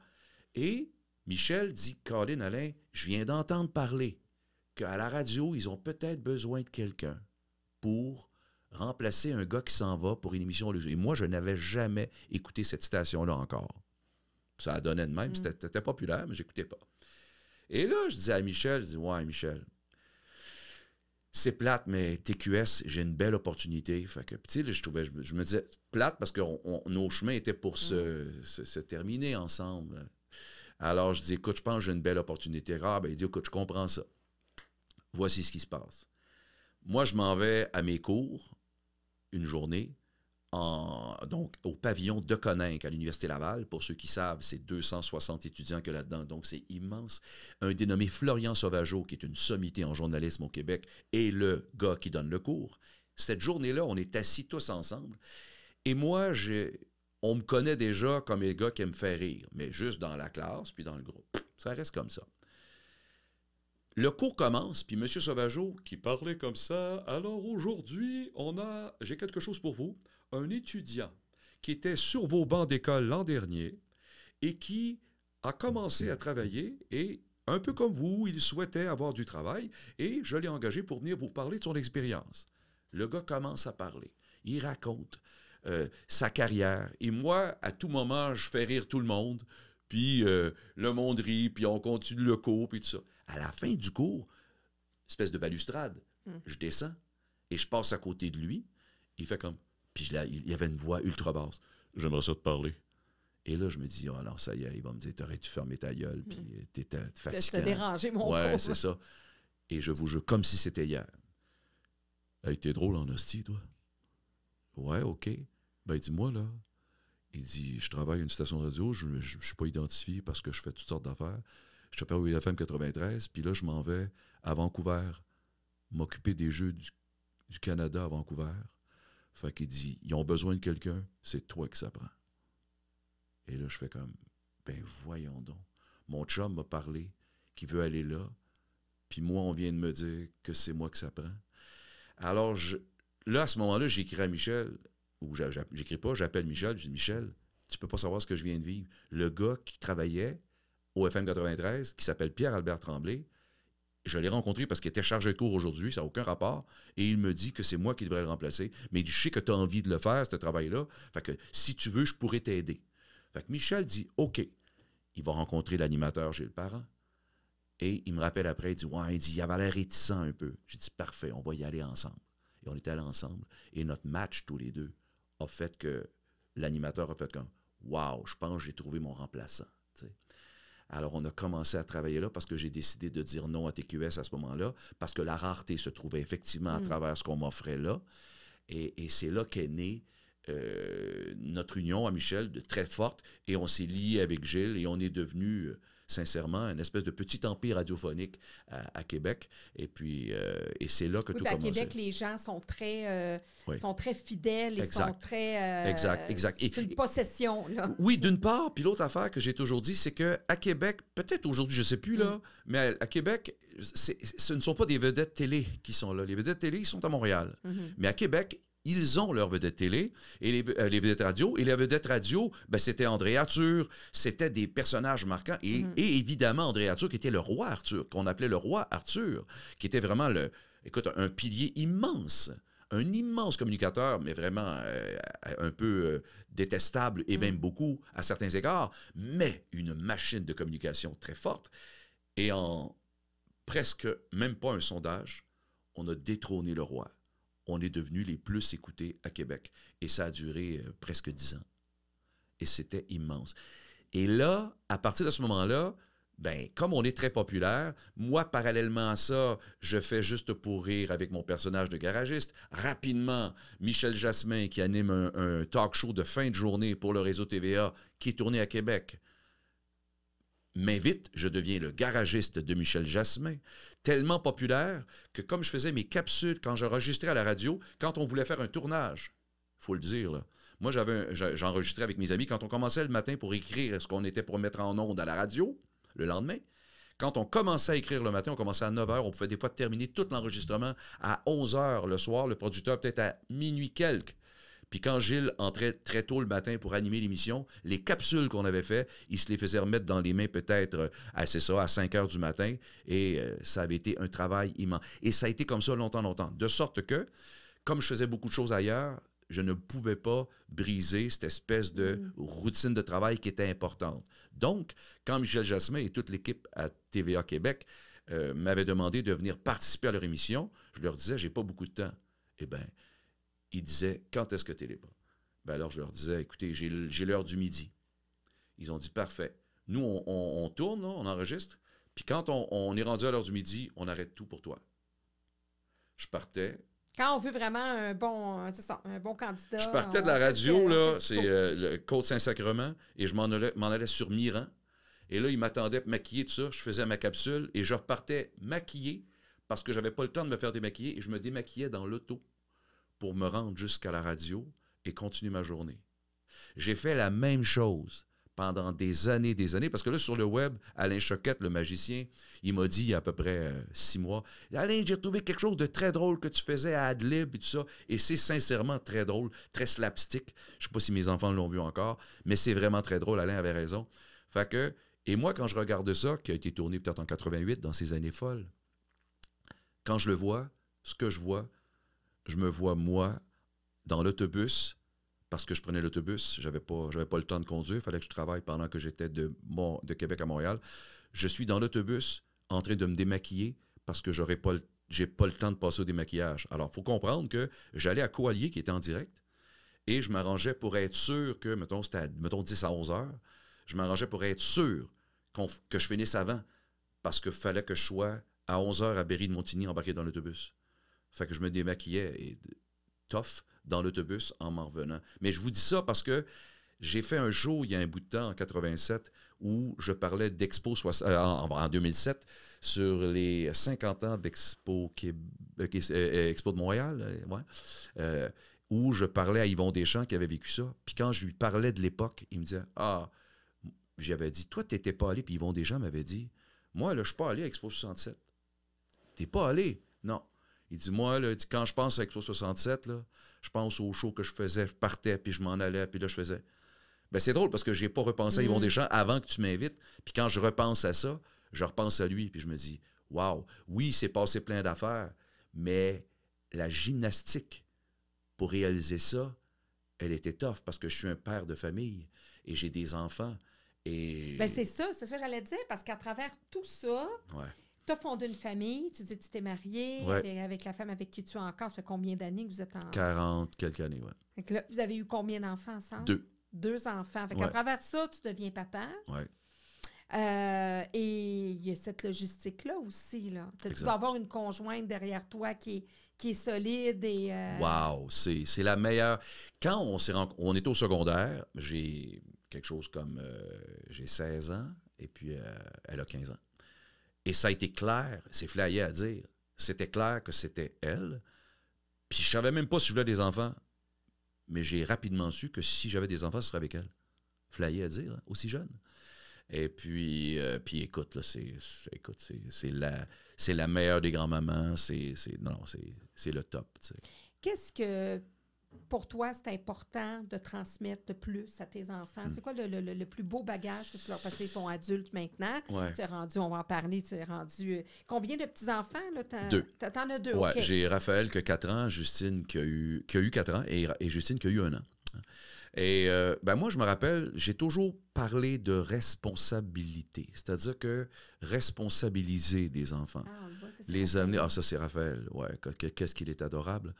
Et Michel dit, Colin, Alain, je viens d'entendre parler qu'à la radio, ils ont peut-être besoin de quelqu'un pour remplacer un gars qui s'en va pour une émission. Et moi, je n'avais jamais écouté cette station-là encore. Ça a donné de même. C'était populaire, mais je n'écoutais pas. Et là, je disais à Michel, je dis, ouais, Michel, c'est plate, mais TQS, j'ai une belle opportunité. Fait que, tu sais, je me disais, plate parce que nos chemins étaient pour se terminer ensemble. Alors, je dis, écoute, je pense que j'ai une belle opportunité. Ah, ben, il dit, écoute, je comprends ça. Voici ce qui se passe. Moi, je m'en vais à mes cours une journée, donc au pavillon de Coninck à l'Université Laval. Pour ceux qui savent, c'est 260 étudiants que là-dedans, donc c'est immense. Un dénommé Florian Sauvageau, qui est une sommité en journalisme au Québec, est le gars qui donne le cours. Cette journée-là, on est assis tous ensemble. Et moi, on me connaît déjà comme un gars qui aime faire rire, mais juste dans la classe puis dans le groupe. Ça reste comme ça. Le cours commence, puis M. Sauvageau, qui parlait comme ça, alors aujourd'hui, j'ai quelque chose pour vous, un étudiant qui était sur vos bancs d'école l'an dernier et qui a commencé à travailler et, un peu comme vous, il souhaitait avoir du travail et je l'ai engagé pour venir vous parler de son expérience. Le gars commence à parler. Il raconte sa carrière. Et moi, à tout moment, je fais rire tout le monde, puis le monde rit, puis on continue le cours, puis tout ça. À la fin du cours, espèce de balustrade, je descends et je passe à côté de lui. Il fait comme... Puis là, il y avait une voix ultra basse. « J'aimerais ça te parler. » Et là, je me dis, « Oh non, ça y est, il va me dire, t'aurais dû fermer ta gueule, puis t'étais fatiguant. » Je t'ai dérangé, mon pauvre. Ouais, c'est ça. Et je vous jure, comme si c'était hier. « Hey, t'es drôle en hostie, toi. »« Ouais, OK. » Ben, dis-moi, là. Il dit, « Je travaille à une station de radio, je ne suis pas identifié parce que je fais toutes sortes d'affaires. Je travaille au FM 93, puis là, je m'en vais à Vancouver, m'occuper des Jeux du Canada à Vancouver. » Fait qu'il dit, ils ont besoin de quelqu'un, c'est toi qui ça prend. Et là, je fais comme, ben voyons donc. Mon chum m'a parlé, qu'il veut aller là, puis moi, on vient de me dire que c'est moi que ça prend. Alors, là, à ce moment-là, j'ai écrit à Michel, ou j'écris pas, j'appelle Michel, je dis « Michel, tu peux pas savoir ce que je viens de vivre. » Le gars qui travaillait au FM 93, qui s'appelle Pierre-Albert Tremblay, je l'ai rencontré parce qu'il était chargé de cours aujourd'hui, ça n'a aucun rapport, et il me dit que c'est moi qui devrais le remplacer. Mais il dit « Je sais que tu as envie de le faire, ce travail-là, fait que si tu veux, je pourrais t'aider. » Fait que Michel dit « OK. » Il va rencontrer l'animateur Gilles Parent. Et il me rappelle après, il dit « Ouais, il avait l'air réticent un peu. » J'ai dit « Parfait, on va y aller ensemble. » Et on est allés ensemble. Et notre match, tous les deux, a fait que l'animateur a fait comme « Wow, je pense que j'ai trouvé mon remplaçant. » Alors, on a commencé à travailler là parce que j'ai décidé de dire non à TQS à ce moment-là, parce que la rareté se trouvait effectivement à travers ce qu'on m'offrait là. Et c'est là qu'est née notre union à Michel, de très forte, et on s'est lié avec Gilles et on est devenu, sincèrement, une espèce de petit empire radiophonique à Québec. Et puis, et c'est là que tout à commençait. Québec, les gens sont très fidèles, ils sont très... exact. C'est une possession, là. Oui, d'une part. Puis l'autre affaire que j'ai toujours dit, c'est qu'à Québec, peut-être aujourd'hui, je ne sais plus, là, mais à Québec, ce ne sont pas des vedettes télé qui sont là. Les vedettes télé, ils sont à Montréal. Mais à Québec, ils ont leur vedette télé et les vedettes radio. Et les vedettes radio, ben, c'était André Arthur, c'était des personnages marquants. Et évidemment, André Arthur, qui était le roi Arthur, qu'on appelait le roi Arthur, qui était vraiment un pilier immense. Un immense communicateur, mais vraiment un peu détestable et même beaucoup à certains égards, mais une machine de communication très forte. Et en presque même pas un sondage, on a détrôné le roi. On est devenus les plus écoutés à Québec. Et ça a duré presque 10 ans. Et c'était immense. Et là, à partir de ce moment-là, ben, comme on est très populaire, moi, parallèlement à ça, je fais Juste pour rire avec mon personnage de garagiste. Rapidement, Michel Jasmin, qui anime un talk show de fin de journée pour le réseau TVA, qui est tourné à Québec, m'invite, je deviens le garagiste de Michel Jasmin, tellement populaire que comme je faisais mes capsules quand j'enregistrais à la radio, quand on voulait faire un tournage, il faut le dire, là. Moi, j'enregistrais avec mes amis quand on commençait le matin pour écrire ce qu'on était pour mettre en onde à la radio, le lendemain. Quand on commençait à écrire le matin, on commençait à 9 h, on pouvait des fois terminer tout l'enregistrement à 11 h le soir, le producteur peut-être à minuit quelques. Puis quand Gilles entrait très tôt le matin pour animer l'émission, les capsules qu'on avait faites, il se les faisait remettre dans les mains peut-être, à 5 h du matin. Et ça avait été un travail immense. Et ça a été comme ça longtemps. De sorte que, comme je faisais beaucoup de choses ailleurs, je ne pouvais pas briser cette espèce de routine de travail qui était importante. Donc, quand Michel Jasmin et toute l'équipe à TVA Québec m'avaient demandé de venir participer à leur émission, je leur disais, j'ai pas beaucoup de temps. Eh bien, ils disaient, quand est-ce que tu es libre? Ben alors, je leur disais, écoutez, j'ai l'heure du midi. Ils ont dit, parfait. Nous, on tourne, là, on enregistre, puis quand on est rendu à l'heure du midi, on arrête tout pour toi. Je partais. Quand on veut vraiment un bon candidat. Je partais de la radio, là, c'est le Côte-Saint-Sacrement, et je m'en allais sur Miran. Et là, ils m'attendaient maquillé, tout ça. Je faisais ma capsule, et je repartais maquillé, parce que je n'avais pas le temps de me faire démaquiller, et je me démaquillais dans l'auto pour me rendre jusqu'à la radio et continuer ma journée. J'ai fait la même chose pendant des années, parce que là, sur le web, Alain Choquette, le magicien, il m'a dit il y a à peu près 6 mois, « Alain, j'ai retrouvé quelque chose de très drôle que tu faisais à Adlib et tout ça. » Et c'est sincèrement très drôle, très slapstick. Je ne sais pas si mes enfants l'ont vu encore, mais c'est vraiment très drôle. Alain avait raison. Fait que, et moi, quand je regarde ça, qui a été tourné peut-être en 88, dans ces années folles, quand je le vois, ce que je vois, je me vois, moi, dans l'autobus, parce que je prenais l'autobus, j'avais pas le temps de conduire, il fallait que je travaille pendant que j'étais de Québec à Montréal. Je suis dans l'autobus en train de me démaquiller parce que j'ai pas le temps de passer au démaquillage. Alors, il faut comprendre que j'allais à Coallier, qui était en direct, et je m'arrangeais pour être sûr que, c'était à 10 à 11 heures, je m'arrangeais pour être sûr que je finisse avant, parce qu'il fallait que je sois à 11 heures à Berry-de-Montigny embarqué dans l'autobus. Fait que je me démaquillais et tough dans l'autobus en m'en revenant. Mais je vous dis ça parce que j'ai fait un show il y a un bout de temps, en 87, où je parlais d'Expo en 2007 sur les 50 ans d'Expo Expo de Montréal, où je parlais à Yvon Deschamps qui avait vécu ça. Puis quand je lui parlais de l'époque, il me disait « Ah, j'avais dit, toi, tu n'étais pas allé. » Puis Yvon Deschamps m'avait dit « Moi, là, je ne suis pas allé à Expo 67. »« T'es pas allé? » Non. Il dit, moi, là, quand je pense avec toi 67, là, je pense au show que je faisais, je partais, puis je m'en allais, puis là, je faisais. Ben, c'est drôle parce que j'ai pas repensé à Yvon Deschamps avant que tu m'invites. Puis quand je repense à ça, je repense à lui, puis je me dis, wow, oui, il s'est passé plein d'affaires, mais la gymnastique pour réaliser ça, elle était tough parce que je suis un père de famille et j'ai des enfants. Et... Ben c'est ça que j'allais dire, parce qu'à travers tout ça, tu as fondé une famille, tu dis que tu t'es marié avec la femme avec qui tu es encore. Ça fait combien d'années que vous êtes en... 40 quelques années, oui. Donc là, vous avez eu combien d'enfants ensemble? 2. 2 enfants. Fait qu'à travers ça, tu deviens papa. Oui. Et il y a cette logistique-là aussi. Là. Tu dois avoir une conjointe derrière toi qui est solide et... Wow! C'est la meilleure... Quand on est au secondaire, j'ai quelque chose comme... j'ai 16 ans et puis elle a 15 ans. Et ça a été clair, c'est flyé à dire, c'était clair que c'était elle. Puis je savais même pas si je voulais des enfants, mais j'ai rapidement su que si j'avais des enfants, ce serait avec elle. Flyé à dire, hein, aussi jeune. Et puis écoute, là, c'est la meilleure des grands-mamans. C'est le top. T'sais. Qu'est-ce que, pour toi, c'est important de transmettre de plus à tes enfants? C'est quoi le plus beau bagage que tu leur... Parce qu'ils sont adultes maintenant. Ouais. Tu es rendu, on va en parler, tu es rendu... Combien de petits-enfants? 2. T'en as 2, ouais, OK. J'ai Raphaël qui a 4 ans, Justine qui a eu 4 ans et Justine qui a eu 1 an. Et moi, je me rappelle, j'ai toujours parlé de responsabilité, c'est-à-dire que responsabiliser des enfants, les amener... Ah, ça, c'est Raphaël, ouais, qu'est-ce qu'il est adorable.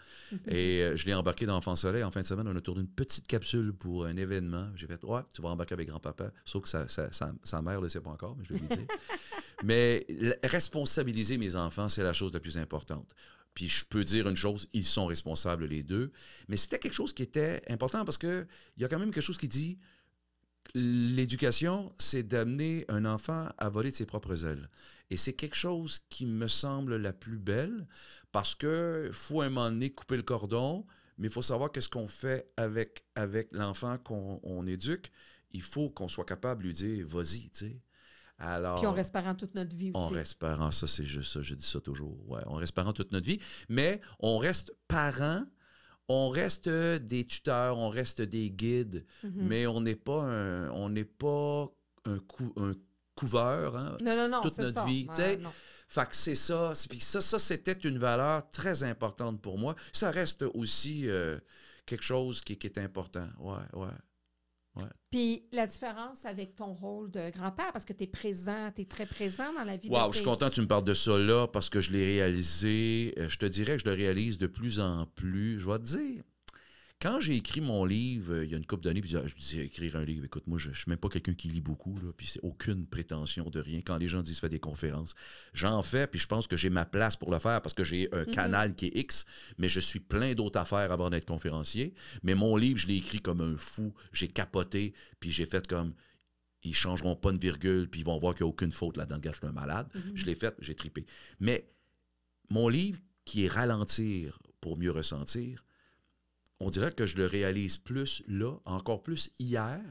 Et je l'ai embarqué dans Enfant Soleil. En fin de semaine, on a tourné une petite capsule pour un événement. J'ai fait, ouais, tu vas embarquer avec grand-papa, sauf que sa mère ne le sait pas encore, mais je vais lui dire. Mais responsabiliser mes enfants, c'est la chose la plus importante. Puis je peux dire une chose, ils sont responsables les 2. Mais c'était quelque chose qui était important parce qu'il y a quand même quelque chose qui dit l'éducation, c'est d'amener un enfant à voler de ses propres ailes. Et c'est quelque chose qui me semble la plus belle parce qu'il faut à un moment donné couper le cordon, mais il faut savoir qu'est-ce qu'on fait avec l'enfant qu'on éduque. Il faut qu'on soit capable de lui dire « vas-y », tu sais. Alors, puis on reste parent toute notre vie aussi. On reste parent, ça c'est juste ça, je dis ça toujours. Ouais, on reste parent toute notre vie, mais on reste parent, on reste des tuteurs, on reste des guides, mais on n'est pas un couveur hein, non, toute notre ça. vie. Fait que c'est ça. Puis ça, c'était une valeur très importante pour moi. Ça reste aussi quelque chose qui est important. Ouais. Puis la différence avec ton rôle de grand-père, parce que tu es présent, tu es très présent dans la vie de je suis content que tu me parles de ça là, parce que je l'ai réalisé. Je te dirais que je le réalise de plus en plus. Je vais te dire, quand j'ai écrit mon livre, il y a une couple d'années, puis je disais écrire un livre, écoute, moi, je ne suis même pas quelqu'un qui lit beaucoup, là, puis c'est aucune prétention de rien. Quand les gens disent « fais des conférences », j'en fais, puis je pense que j'ai ma place pour le faire parce que j'ai un canal qui est X, mais je suis plein d'autres affaires avant d'être conférencier. Mais mon livre, je l'ai écrit comme un fou, j'ai capoté, puis j'ai fait comme... Ils ne changeront pas une virgule, puis ils vont voir qu'il n'y a aucune faute là-dedans. Regarde, je suis un malade. Je l'ai fait, j'ai trippé. Mais mon livre, qui est « Ralentir pour mieux ressentir », on dirait que je le réalise plus là, encore plus hier,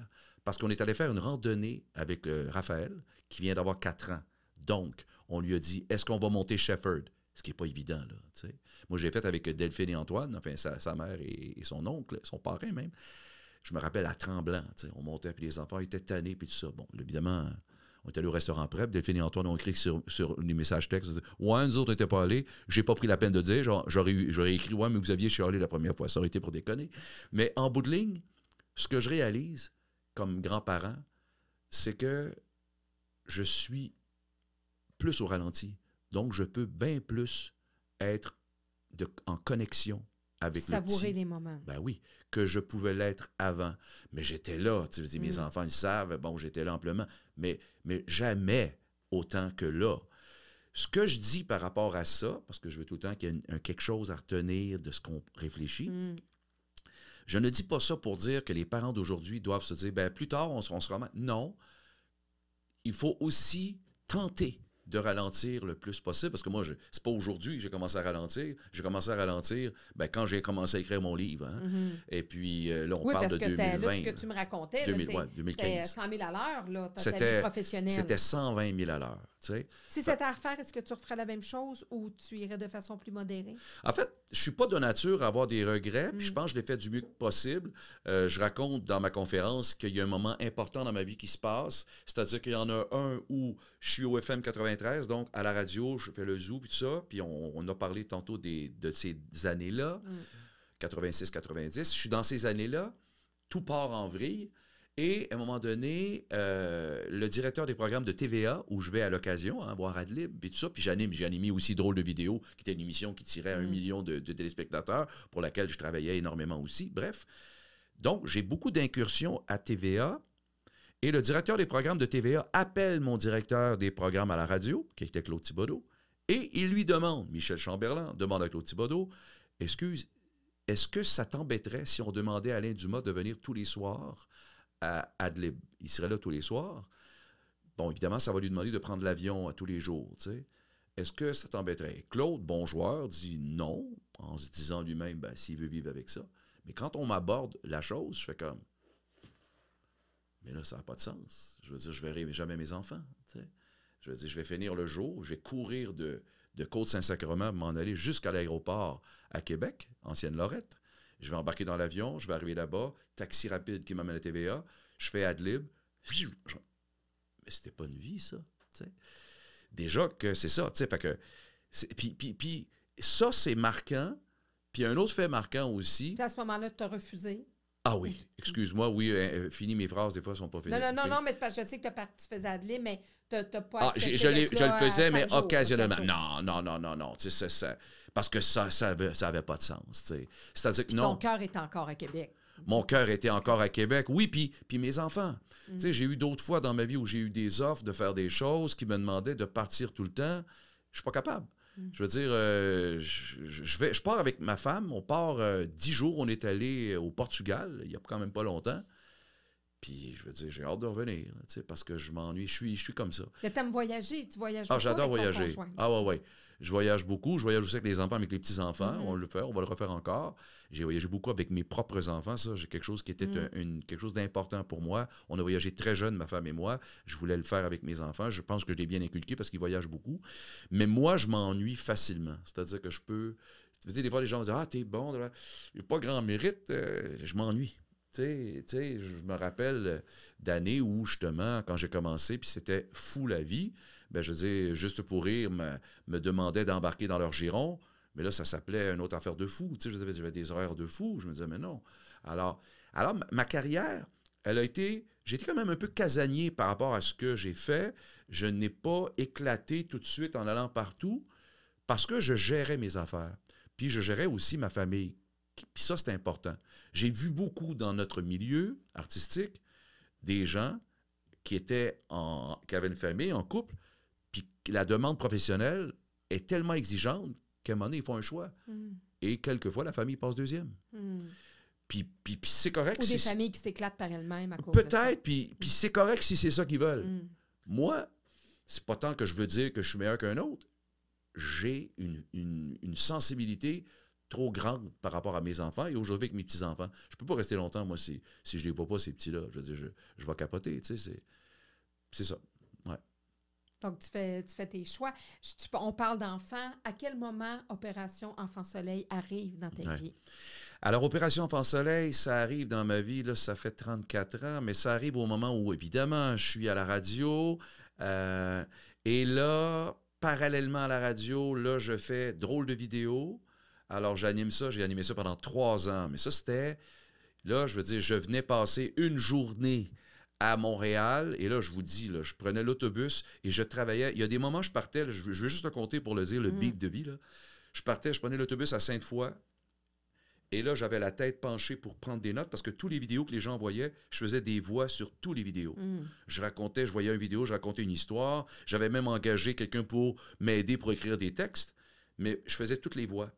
parce qu'on est allé faire une randonnée avec Raphaël, qui vient d'avoir 4 ans. Donc, on lui a dit, est-ce qu'on va monter Shepherd? Ce qui n'est pas évident, là. T'sais. Moi, j'ai fait avec Delphine et Antoine, enfin, sa mère et son oncle, son parrain même. Je me rappelle à Tremblant, on montait, puis les enfants étaient tannés, puis tout ça. Bon, évidemment... On est allé au restaurant prep. Delphine et Antoine ont écrit sur les messages textes. Ouais, nous autres n'étaient pas allés. J'ai pas pris la peine de dire. J'aurais écrit, ouais, mais vous aviez chialé la première fois. Ça aurait été pour déconner. Mais en bout de ligne, ce que je réalise comme grand-parent, c'est que je suis plus au ralenti. Donc, je peux bien plus être en connexion avec le petit. Savourer les moments. Ben oui, que je pouvais l'être avant. Mais j'étais là. Tu dis, mes enfants, ils savent. Bon, j'étais là amplement. Mais jamais autant que là. Ce que je dis par rapport à ça, parce que je veux tout le temps qu'il y ait quelque chose à retenir de ce qu'on réfléchit, je ne dis pas ça pour dire que les parents d'aujourd'hui doivent se dire, ben plus tard, on sera... Non. Il faut aussi tenter de ralentir le plus possible, parce que moi, c'est pas aujourd'hui que j'ai commencé à ralentir. J'ai commencé à ralentir quand j'ai commencé à écrire mon livre. Hein. Et puis là, on parle de 2020. Là, ce que tu me racontais, 2015. c'était 100 000 à l'heure, ta vie professionnelle. C'était 120 000 à l'heure. sais. Si c'était à refaire, est-ce que tu referais la même chose ou tu irais de façon plus modérée? En fait, je suis pas de nature à avoir des regrets, puis je pense que je l'ai fait du mieux que possible. Je raconte dans ma conférence qu'il y a un moment important dans ma vie qui se passe, c'est-à-dire qu'il y en a un où je suis au FM 93, donc à la radio, je fais le zoo, puis tout ça, puis on a parlé tantôt de ces années-là, 86-90. Je suis dans ces années-là, tout part en vrille. Et à un moment donné, le directeur des programmes de TVA, où je vais à l'occasion, voir Adlib et tout ça, puis j'ai animé aussi Drôle de vidéo, qui était une émission qui tirait 1 million de téléspectateurs, pour laquelle je travaillais énormément aussi. Bref, donc j'ai beaucoup d'incursions à TVA, et le directeur des programmes de TVA appelle mon directeur des programmes à la radio, qui était Claude Thibodeau, et il lui demande, Michel Chamberlain demande à Claude Thibodeau, excuse, est-ce que ça t'embêterait si on demandait à Alain Dumas de venir tous les soirs à Adlib? Il serait là tous les soirs. Bon, évidemment, ça va lui demander de prendre l'avion tous les jours, tu sais. Est-ce que ça t'embêterait? Claude, bon joueur, dit non, en se disant lui-même, ben, s'il veut vivre avec ça. Mais quand on m'aborde la chose, je fais comme, mais là, ça n'a pas de sens. Je veux dire, je ne verrai jamais mes enfants, tu sais. Je veux dire, je vais finir le jour, je vais courir de Côte-Saint-Sacrement, m'en aller jusqu'à l'aéroport à Québec, ancienne Lorette. Je vais embarquer dans l'avion, je vais arriver là-bas, taxi rapide qui m'amène à TVA, je fais Adlib. Mais c'était pas une vie, ça. T'sais. Déjà que c'est ça. Fait que puis ça, c'est marquant. Puis un autre fait marquant aussi. Puis à ce moment-là, tu as refusé. Ah oui, excuse-moi, oui, finis mes phrases, des fois, elles sont pas finies. Non, mais c'est parce que je sais que tu faisais Adlib, mais tu n'as pas accepté je le faisais, mais jours, occasionnellement. Non. Ça, parce que ça avait pas de sens. T'sais. C'est-à-dire que non. Ton cœur est encore à Québec. Mon cœur était encore à Québec. Oui, puis mes enfants. Tu sais, j'ai eu d'autres fois dans ma vie où j'ai eu des offres de faire des choses qui me demandaient de partir tout le temps. Je suis pas capable. Je veux dire, je pars avec ma femme. On part 10 jours. On est allé au Portugal, il y a quand même pas longtemps. Puis, je veux dire, j'ai hâte de revenir, parce que je m'ennuie. Je suis comme ça. Mais t'aimes voyager? Tu voyages beaucoup? J'adore avec ton voyager. conjoint? Ouais. Je voyage beaucoup. Je voyage aussi avec les enfants, avec les petits-enfants. On le fait, on va le refaire encore. J'ai voyagé beaucoup avec mes propres enfants. Ça, j'ai quelque chose qui était quelque chose d'important pour moi. On a voyagé très jeune, ma femme et moi. Je voulais le faire avec mes enfants. Je pense que je l'ai bien inculqué parce qu'ils voyagent beaucoup. Mais moi, je m'ennuie facilement. C'est-à-dire que je peux... Tu sais, des fois, les gens disent « Ah, t'es bon, il n'y a pas grand mérite. Je m'ennuie. » Tu sais, je me rappelle d'années où, justement, quand j'ai commencé, puis c'était fou la vie, ben je veux dire, juste pour rire, me demandait d'embarquer dans leur giron, mais là, ça s'appelait une autre affaire de fou. Tu sais, j'avais des horaires de fou. Je me disais, mais non. Alors ma carrière, j'ai été quand même un peu casanier par rapport à ce que j'ai fait. Je n'ai pas éclaté tout de suite en allant partout parce que je gérais mes affaires. Puis je gérais aussi ma famille. Puis ça, c'est important. J'ai vu beaucoup dans notre milieu artistique des gens qui avaient une famille, en couple, puis la demande professionnelle est tellement exigeante qu'à un moment donné, ils font un choix. Et quelquefois, la famille passe deuxième. Puis c'est correct. Ou des familles qui s'éclatent par elles-mêmes à cause peut-être, puis c'est correct si c'est ça qu'ils veulent. Moi, c'est pas tant que je veux dire que je suis meilleur qu'un autre. J'ai une sensibilité trop grande par rapport à mes enfants et aujourd'hui avec mes petits-enfants. Je peux pas rester longtemps, moi, si je les vois pas, ces petits-là. Je veux dire, je vais capoter, tu sais, c'est ça. Ouais. Donc, tu fais tes choix. On parle d'enfants. À quel moment Opération Enfant Soleil arrive dans ta vie? Alors, Opération Enfant Soleil, ça arrive dans ma vie, là, ça fait 34 ans, mais ça arrive au moment où, évidemment, je suis à la radio et là, parallèlement à la radio, là, je fais Drôle de vidéo. Alors, j'ai animé ça pendant 3 ans. Mais ça, c'était... Là, je veux dire, je venais passer une journée à Montréal. Et là, je vous dis, là, je prenais l'autobus et je travaillais. Il y a des moments, je partais, je vais juste te compter pour le dire, le beat de vie. Là. Je prenais l'autobus à Sainte-Foy. Et là, j'avais la tête penchée pour prendre des notes parce que tous les vidéos que les gens voyaient, je faisais des voix sur tous les vidéos. Je voyais une vidéo, je racontais une histoire. J'avais même engagé quelqu'un pour m'aider pour écrire des textes. Mais je faisais toutes les voix.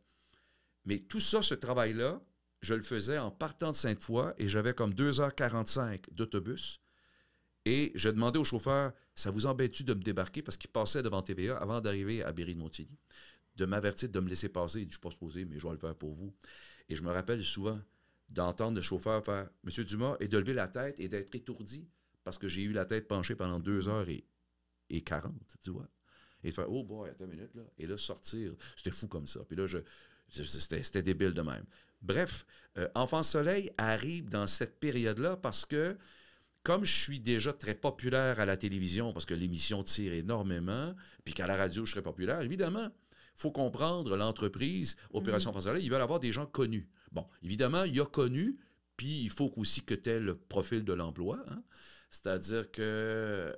Mais tout ça, ce travail-là, je le faisais en partant de Sainte-Foy et j'avais comme 2h45 d'autobus. Et je demandais au chauffeur, ça vous embête-tu de me débarquer parce qu'il passait devant TVA avant d'arriver à Berry-de-Montigny, de m'avertir de me laisser passer. Il dit, je ne suis pas supposé, mais je vais le faire pour vous. Et je me rappelle souvent d'entendre le chauffeur faire « Monsieur Dumas » et de lever la tête et d'être étourdi parce que j'ai eu la tête penchée pendant 2 heures et et 40, tu vois. Et faire, oh boy, attends une minute, là. Et là, sortir, c'était fou comme ça. Puis là, c'était débile de même. Bref, Enfant Soleil arrive dans cette période-là parce que, comme je suis déjà très populaire à la télévision, parce que l'émission tire énormément, puis qu'à la radio, je serais populaire, évidemment, il faut comprendre l'entreprise Opération Enfant Soleil, ils veulent avoir des gens connus. Bon, évidemment, il y a connu, puis il faut aussi que tu aies le profil de l'emploi, hein? C'est-à-dire que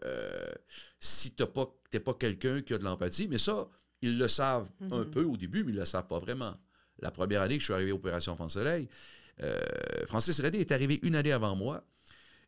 si tu n'es pas quelqu'un qui a de l'empathie, mais ça, ils le savent un peu au début, mais ils ne le savent pas vraiment. La première année que je suis arrivé à Opération Enfant Soleil, Francis Redé est arrivé une année avant moi,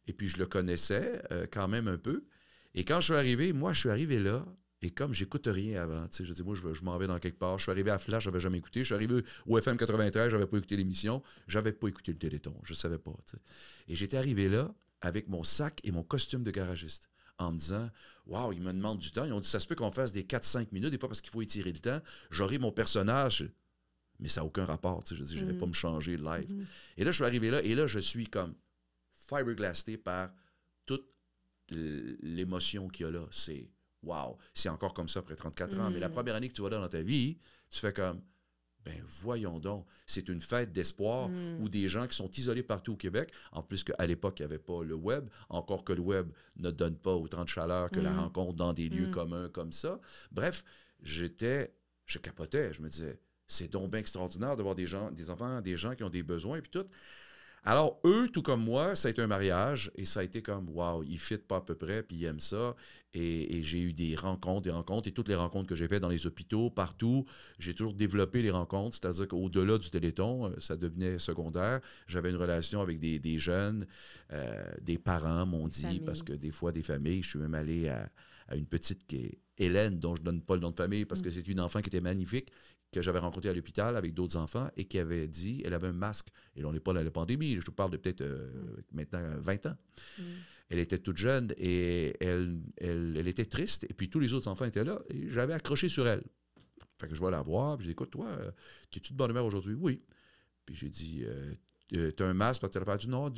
et puis je le connaissais quand même un peu. Et quand je suis arrivé, moi, je suis arrivé là, et comme j'écoute rien avant, tu sais, je dis, moi, je m'en vais dans quelque part. Je suis arrivé à Flash, je n'avais jamais écouté. Je suis arrivé au FM 93, je n'avais pas écouté l'émission. Je n'avais pas écouté le Téléthon, je ne savais pas, tu sais. Et j'étais arrivé là, avec mon sac et mon costume de garagiste, en me disant, waouh, ils me demandent du temps. Ils ont dit, ça se peut qu'on fasse des 4-5 minutes, des fois parce qu'il faut étirer le temps. J'aurai mon personnage, mais ça n'a aucun rapport. Tu sais, je dis, je ne vais pas me changer live. Et là, je suis arrivé là, et là, je suis comme fiberglassé par toute l'émotion qu'il y a là. C'est, waouh, c'est encore comme ça après 34 ans. Mais la première année que tu vas là dans ta vie, tu fais comme, ben voyons donc, c'est une fête d'espoir où des gens qui sont isolés partout au Québec, en plus qu'à l'époque, il n'y avait pas le web, encore que le web ne donne pas autant de chaleur que la rencontre dans des lieux communs comme ça. Bref, je capotais, je me disais, c'est donc bien extraordinaire de voir des enfants, des gens qui ont des besoins et puis tout. Alors, eux, tout comme moi, ça a été un mariage et ça a été comme, wow, ils ne fitent pas à peu près, puis ils aiment ça. Et j'ai eu des rencontres, et toutes les rencontres que j'ai faites dans les hôpitaux, partout, j'ai toujours développé les rencontres, c'est-à-dire qu'au-delà du Téléthon, ça devenait secondaire. J'avais une relation avec des jeunes, des parents m'ont dit, familles. Parce que des fois, des familles, je suis même allé à une petite qui est Hélène, dont je ne donne pas le nom de famille, parce que c'est une enfant qui était magnifique, que j'avais rencontrée à l'hôpital avec d'autres enfants et qui avait dit, elle avait un masque. Et là, on n'est pas dans la pandémie, je vous parle de peut-être maintenant 20 ans. Elle était toute jeune et elle était triste. Et puis tous les autres enfants étaient là et j'avais accroché sur elle. Fait que je vais la voir, puis j'ai dit, écoute, toi, t'es-tu de bonne humeur aujourd'hui? Oui. Puis j'ai dit, t'as un masque? Parce qu'elle a dit, non,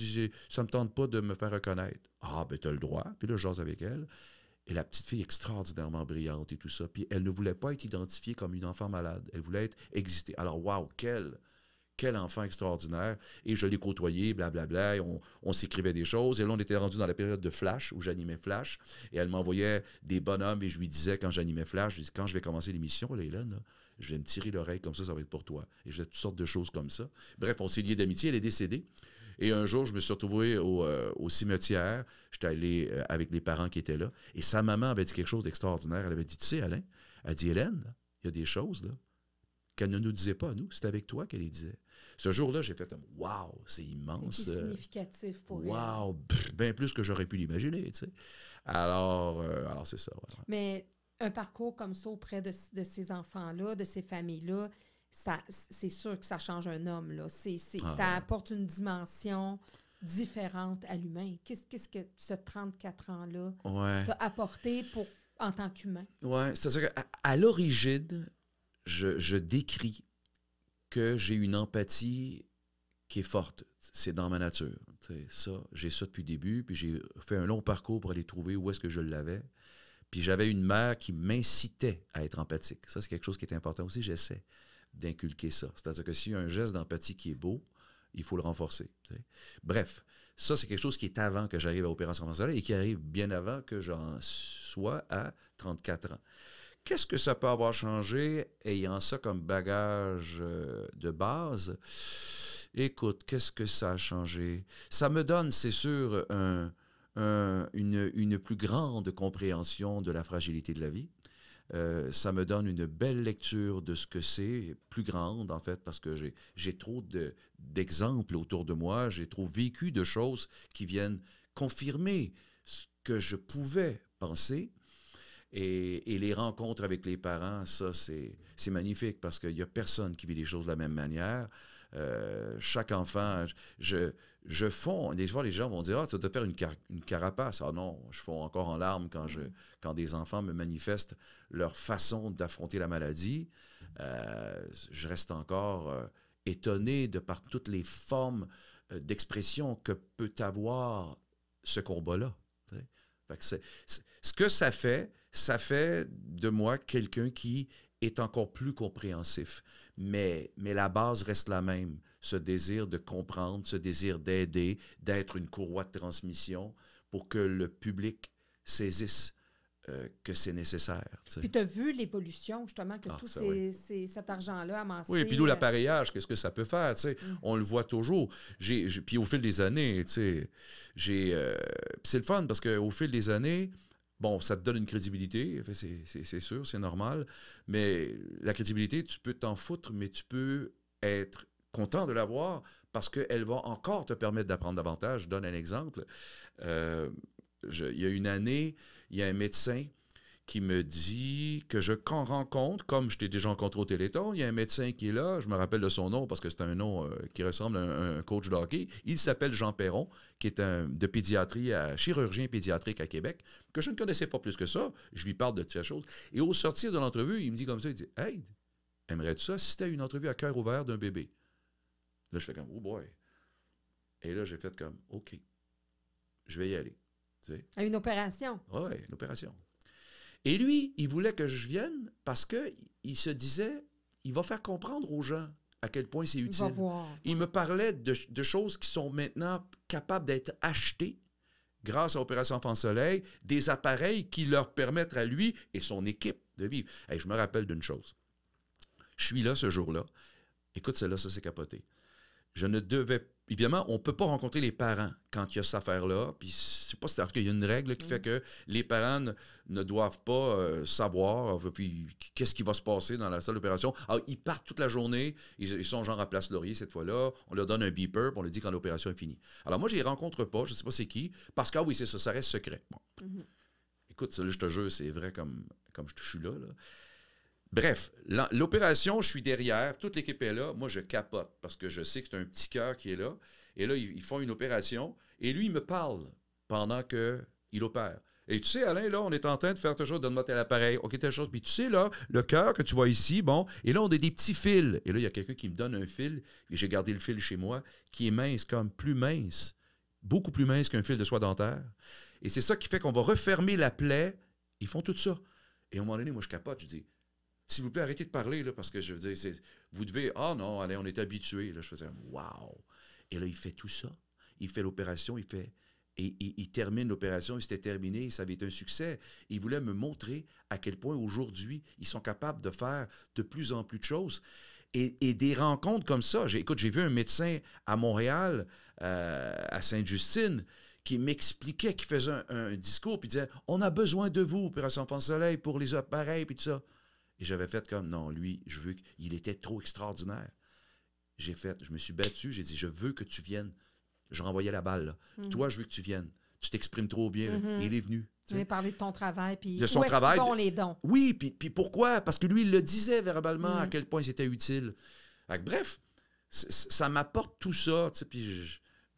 ça me tente pas de me faire reconnaître. Ah, ben t'as le droit. Puis là, je jase avec elle. Et la petite fille extraordinairement brillante et tout ça. Puis elle ne voulait pas être identifiée comme une enfant malade. Elle voulait exister. Alors, waouh, quel enfant extraordinaire. Et je l'ai côtoyé, blablabla. Et on s'écrivait des choses. Et là, on était rendu dans la période de Flash, où j'animais Flash. Et elle m'envoyait des bonhommes. Et je lui disais, quand j'animais Flash, je dis, quand je vais commencer l'émission, là, Hélène, là, je vais me tirer l'oreille comme ça va être pour toi. Et je faisais toutes sortes de choses comme ça. Bref, on s'est liés d'amitié. Elle est décédée. Et un jour, je me suis retrouvé au cimetière. J'étais allé avec les parents qui étaient là. Et sa maman avait dit quelque chose d'extraordinaire. Elle avait dit, tu sais, Alain, elle dit, Hélène, il y a des choses là qu'elle ne nous disait pas à nous. C'est avec toi qu'elle les disait. Ce jour-là, j'ai fait « Wow, c'est immense. » C'est significatif pour elle. Wow, bien plus que j'aurais pu l'imaginer, tu sais. Alors c'est ça. Ouais. Mais un parcours comme ça auprès de ces enfants-là, de ces familles-là, c'est sûr que ça change un homme, là. Ça apporte une dimension différente à l'humain. Qu'est-ce que ce 34 ans-là t'a apporté en tant qu'humain? Oui, c'est-à-dire qu'à l'origine, je décris que j'ai une empathie qui est forte. C'est dans ma nature. J'ai ça depuis le début, puis j'ai fait un long parcours pour aller trouver où est-ce que je l'avais. Puis j'avais une mère qui m'incitait à être empathique. Ça, c'est quelque chose qui est important aussi. J'essaie d'inculquer ça. C'est-à-dire que s'il y a un geste d'empathie qui est beau, il faut le renforcer. T'sais. Bref, ça, c'est quelque chose qui est avant que j'arrive à Opération Enfant Soleil et qui arrive bien avant que j'en sois à 34 ans. Qu'est-ce que ça peut avoir changé ayant ça comme bagage de base? Écoute, qu'est-ce que ça a changé? Ça me donne, c'est sûr, une plus grande compréhension de la fragilité de la vie. Ça me donne une belle lecture de ce que c'est, plus grande en fait, parce que j'ai trop d'exemples autour de moi, j'ai trop vécu de choses qui viennent confirmer ce que je pouvais penser. Et les rencontres avec les parents, ça, c'est magnifique parce qu'il n'y a personne qui vit les choses de la même manière. Chaque enfant, je fonds. Des fois, les gens vont dire « Ah, tu dois faire une carapace. » Ah non, je fonds encore en larmes quand des enfants me manifestent leur façon d'affronter la maladie. Je reste encore étonné de par toutes les formes d'expression que peut avoir ce combat-là. Fait que ce que ça fait, ça fait de moi quelqu'un qui est encore plus compréhensif. Mais la base reste la même. Ce désir de comprendre, ce désir d'aider, d'être une courroie de transmission pour que le public saisisse que c'est nécessaire. T'sais. Puis tu as vu l'évolution, justement, que tout cet argent-là amassé... Oui, puis nous, l'appareillage, qu'est-ce que ça peut faire? On le voit toujours. Puis au fil des années, c'est le fun parce qu'au fil des années, bon, ça te donne une crédibilité, c'est sûr, c'est normal, mais la crédibilité, tu peux t'en foutre, mais tu peux être content de l'avoir parce qu'elle va encore te permettre d'apprendre davantage. Je donne un exemple. Il y a une année, il y a un médecin qui me dit que je rencontre, comme je t'ai déjà rencontré au Téléthon, il y a un médecin qui est là, je me rappelle de son nom parce que c'est un nom qui ressemble à un coach de hockey. Il s'appelle Jean Perron, qui est de pédiatrie, chirurgien pédiatrique à Québec, que je ne connaissais pas plus que ça. Je lui parle de toutes ces choses. Et au sortir de l'entrevue, il me dit comme ça, il dit « Hey, aimerais-tu ça si c'était une entrevue à cœur ouvert d'un bébé? » Là, je fais comme « Oh boy! » Et là, j'ai fait comme « OK, je vais y aller. » À une opération. Oui, une opération. Et lui, il voulait que je vienne parce qu'il se disait, il va faire comprendre aux gens à quel point c'est utile. Il va voir. Il me parlait de choses qui sont maintenant capables d'être achetées grâce à Opération Enfant Soleil, des appareils qui leur permettent à lui et son équipe de vivre. Hey, je me rappelle d'une chose. Je suis là ce jour-là. Écoute, celle-là, ça s'est capoté. Je ne devais... Évidemment, on ne peut pas rencontrer les parents quand il y a cette affaire-là. Puis, c'est pas c'est-à-dire qu'il y a une règle qui fait que les parents ne doivent pas savoir puis, qu'est-ce qui va se passer dans la salle d'opération. Alors, ils partent toute la journée. Ils sont genre à Place Laurier cette fois-là. On leur donne un beeper puis on leur dit quand l'opération est finie. Alors, moi, je ne les rencontre pas. Je ne sais pas c'est qui. Parce que, oui, c'est ça. Ça reste secret. Bon. Écoute, ça, là, je te jure, c'est vrai comme je suis là. Bref, l'opération, je suis derrière, toute l'équipe est là, moi je capote parce que je sais que c'est un petit cœur qui est là. Et là, ils font une opération et lui, il me parle pendant qu'il opère. Et tu sais, Alain, là, on est en train de faire toujours, donne-moi tel appareil, OK, telle chose. Puis tu sais, là, le cœur que tu vois ici, bon, et là, on a des petits fils. Et là, il y a quelqu'un qui me donne un fil, et j'ai gardé le fil chez moi, qui est mince, comme plus mince, beaucoup plus mince qu'un fil de soie dentaire. Et c'est ça qui fait qu'on va refermer la plaie. Ils font tout ça. Et à un moment donné, moi, je capote, je dis... S'il vous plaît, arrêtez de parler, là, parce que je veux dire, vous devez... Ah non, allez, on est habitués. Là, je faisais « Wow! » Et là, il fait tout ça. Il fait l'opération, il termine l'opération, il s'était terminé, ça avait été un succès. Il voulait me montrer à quel point, aujourd'hui, ils sont capables de faire de plus en plus de choses. Et des rencontres comme ça. Écoute, j'ai vu un médecin à Montréal, à Sainte-Justine, qui m'expliquait, qui faisait un discours, puis il disait « On a besoin de vous, Opération Enfant Soleil, pour les appareils, puis tout ça. » Et j'avais fait comme, non, lui, je veux qu'il était trop extraordinaire. Je me suis battu, j'ai dit, je veux que tu viennes. Je renvoyais la balle, là. Toi, je veux que tu viennes. Tu t'exprimes trop bien. Et il est venu. Tu as parlé de ton travail, puis de son travail. Où est-ce qu'ils vont les dons? Oui, puis pourquoi? Parce que lui, il le disait verbalement à quel point c'était utile. Bref, ça m'apporte tout ça, tu sais, puis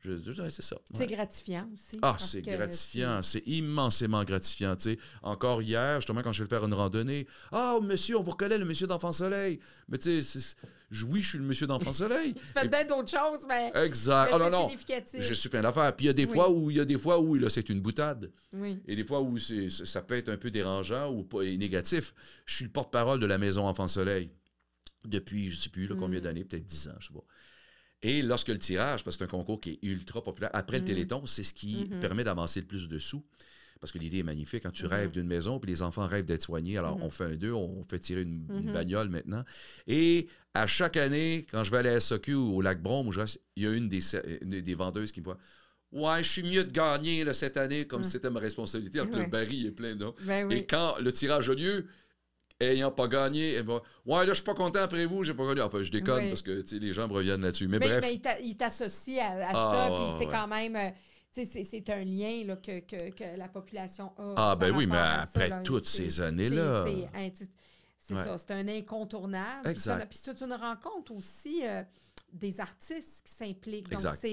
c'est ça. C'est gratifiant aussi. Ah, c'est gratifiant. C'est immensément gratifiant. Tu sais. Encore hier, justement, quand je vais faire une randonnée, « Ah, monsieur, on vous reconnaît, le monsieur d'Enfant Soleil. » Mais tu sais, oui, je suis le monsieur d'Enfant Soleil. Tu fais bien d'autres choses, mais exact. Mais c'est significatif. Je suis plein d'affaires. Puis il y a des fois où là, c'est une boutade. Oui. Et des fois où ça peut être un peu dérangeant ou pas, négatif. Je suis le porte-parole de la Maison Enfant Soleil depuis, je ne sais plus là, combien d'années, peut-être 10 ans, je sais pas. Et lorsque le tirage, parce que c'est un concours qui est ultra populaire, après le Téléthon, c'est ce qui permet d'avancer le plus de sous. Parce que l'idée est magnifique. Quand tu rêves d'une maison, puis les enfants rêvent d'être soignés, alors on fait un 2, on fait tirer une bagnole maintenant. Et à chaque année, quand je vais aller à SOQ ou au Lac-Brome, il y a une des vendeuses qui me voit « Ouais, je suis mieux de gagner là, cette année, comme si c'était ma responsabilité, alors que le baril est plein d'eau. Et quand le tirage a lieu, ayant pas gagné, elle va « Ouais, là, je suis pas content après vous, j'ai pas gagné. » Enfin, je déconne parce que les gens me reviennent là-dessus. Mais bref. Mais il t'associe à ça, puis c'est quand même... c'est un lien là, que la population a. Ah, ben oui, mais ça, après là, toutes ces années-là... C'est ça, c'est un incontournable. Exact. Puis c'est une rencontre aussi des artistes qui s'impliquent. Donc, exact.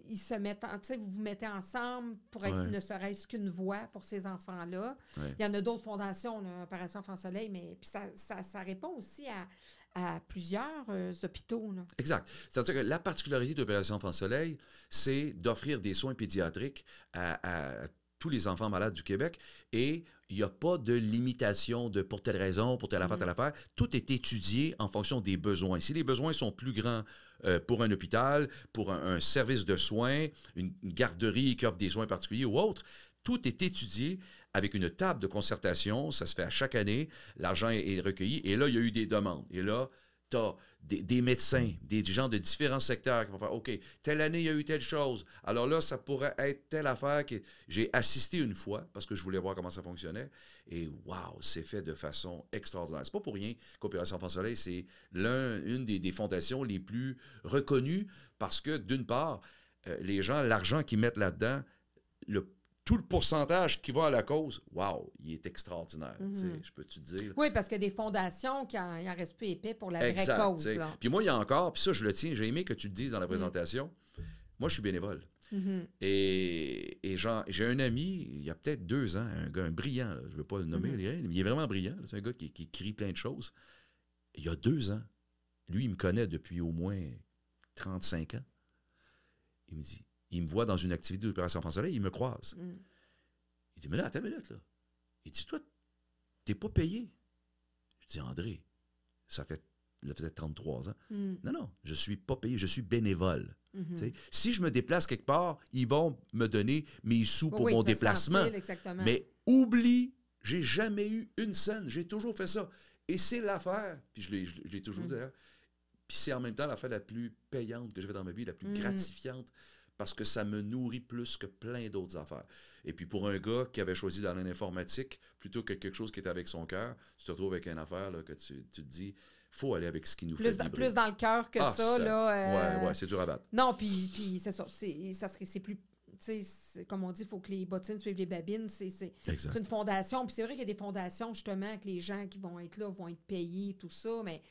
Ils se mettent vous vous mettez ensemble pour être ne serait-ce qu'une voix pour ces enfants-là. Ouais. Il y en a d'autres fondations, là, Opération Enfant Soleil, mais puis ça répond aussi à plusieurs hôpitaux. Là. Exact. C'est-à-dire que la particularité d'Opération Enfant Soleil, c'est d'offrir des soins pédiatriques à tous les enfants malades du Québec et il n'y a pas de limitation de pour telle raison, pour telle affaire, telle affaire. Tout est étudié en fonction des besoins. Si les besoins sont plus grands pour un hôpital, pour un service de soins, une garderie qui offre des soins particuliers ou autre, tout est étudié avec une table de concertation. Ça se fait à chaque année. L'argent est recueilli et là, il y a eu des demandes. Et là, tu as des médecins, des gens de différents secteurs qui vont faire « OK, telle année, il y a eu telle chose. Alors là, ça pourrait être telle affaire. » J'ai assisté une fois parce que je voulais voir comment ça fonctionnait. Et wow, c'est fait de façon extraordinaire. C'est pas pour rien qu'Opération Enfant Soleil, c'est une des fondations les plus reconnues parce que, d'une part, les gens, l'argent qu'ils mettent là-dedans, tout le pourcentage qui va à la cause, wow, il est extraordinaire. Je peux te dire. Oui, parce que des fondations qui en restent plus épais pour la exact, vraie cause. Là. Puis moi, il y a encore, puis ça, je le tiens, j'ai aimé que tu le dises dans la présentation. Moi, je suis bénévole. Et j'ai un ami, il y a peut-être 2 ans, un gars brillant, là, je ne veux pas le nommer, mais il est vraiment brillant. C'est un gars qui écrit plein de choses. Il y a 2 ans, lui, il me connaît depuis au moins 35 ans. Il me dit, il me voit dans une activité d'Opération Enfant Soleil, il me croise. Il dit, mais là, attends une minute, là. Il dit, toi, t'es pas payé. Je dis, André, ça faisait 33 ans. Non, non, je suis pas payé, je suis bénévole. Si je me déplace quelque part, ils vont me donner mes sous pour mon déplacement. Mais oublie, j'ai jamais eu une scène, j'ai toujours fait ça. Et c'est l'affaire, puis je l'ai toujours dit d'ailleurs, puis c'est en même temps l'affaire la plus payante que j'ai faite dans ma vie, la plus gratifiante, parce que ça me nourrit plus que plein d'autres affaires. Et puis pour un gars qui avait choisi d'aller en informatique, plutôt que quelque chose qui était avec son cœur, tu te retrouves avec une affaire là, que tu te dis, faut aller avec ce qui nous fait vibrer. Plus dans le cœur que ça. Là, ouais, c'est dur à battre. Non, puis c'est ça. C'est plus... Comme on dit, il faut que les bottines suivent les babines. C'est une fondation. Puis c'est vrai qu'il y a des fondations, justement, que les gens qui vont être là vont être payés, tout ça, mais...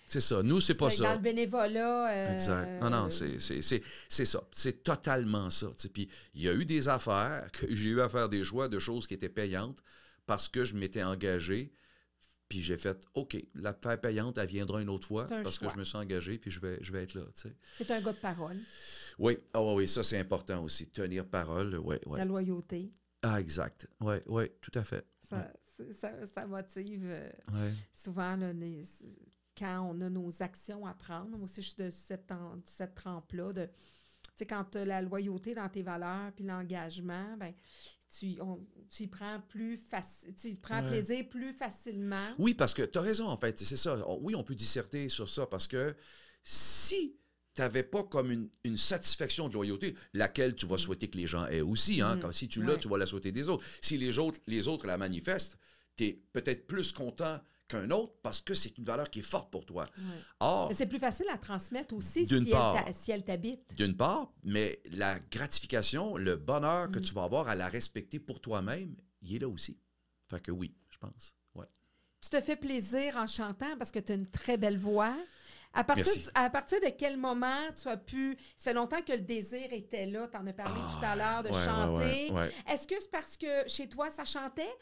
C'est ça. Nous, c'est pas ça. Dans le bénévolat... exact. Non, c'est ça. C'est totalement ça. T'sais. Puis il y a eu des affaires, que j'ai eu à faire des choix de choses qui étaient payantes parce que je m'étais engagé. Puis j'ai fait, OK, l'affaire payante, elle viendra une autre fois parce que je me suis engagé puis je vais être là. T'sais. C'est un gars de parole. Oui, oui, ça, c'est important aussi. Tenir parole, oui. La loyauté. Ah, exact. Oui, tout à fait. Ça motive souvent là, quand on a nos actions à prendre. Moi aussi, je suis de cette trempe-là. Tu sais, quand tu as la loyauté dans tes valeurs puis l'engagement, ben tu y prends plaisir plus facilement. Oui, parce que tu as raison, en fait. C'est ça. Oui, on peut disserter sur ça parce que si tu n'avais pas comme une satisfaction de loyauté, laquelle tu vas souhaiter que les gens aient aussi. Hein? Comme si tu l'as, tu vas la souhaiter des autres. Si les autres la manifestent, tu es peut-être plus content qu'un autre parce que c'est une valeur qui est forte pour toi. Or, mais c'est plus facile à transmettre aussi si elle t'habite. D'une part, mais la gratification, le bonheur que tu vas avoir à la respecter pour toi-même, il est là aussi. Fait que oui, je pense. Ouais. Tu te fais plaisir en chantant parce que tu as une très belle voix. À partir de quel moment tu as pu... Ça fait longtemps que le désir était là. Tu en as parlé tout à l'heure de chanter. Ouais. Est-ce que c'est parce que chez toi, ça chantait?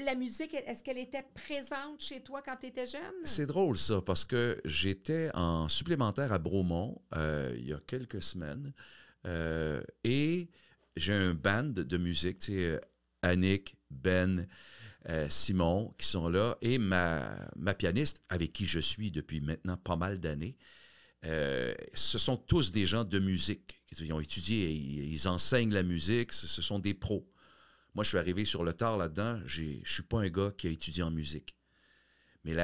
La musique, est-ce qu'elle était présente chez toi quand tu étais jeune? C'est drôle, ça, parce que j'étais en supplémentaire à Bromont il y a quelques semaines et j'ai un band de musique, tu sais, Annick, Ben... Simon, qui sont là, et ma pianiste, avec qui je suis depuis maintenant pas mal d'années, ce sont tous des gens de musique. Ils ont étudié, ils enseignent la musique, ce sont des pros. Moi, je suis arrivé sur le tard là-dedans, je ne suis pas un gars qui a étudié en musique. Mais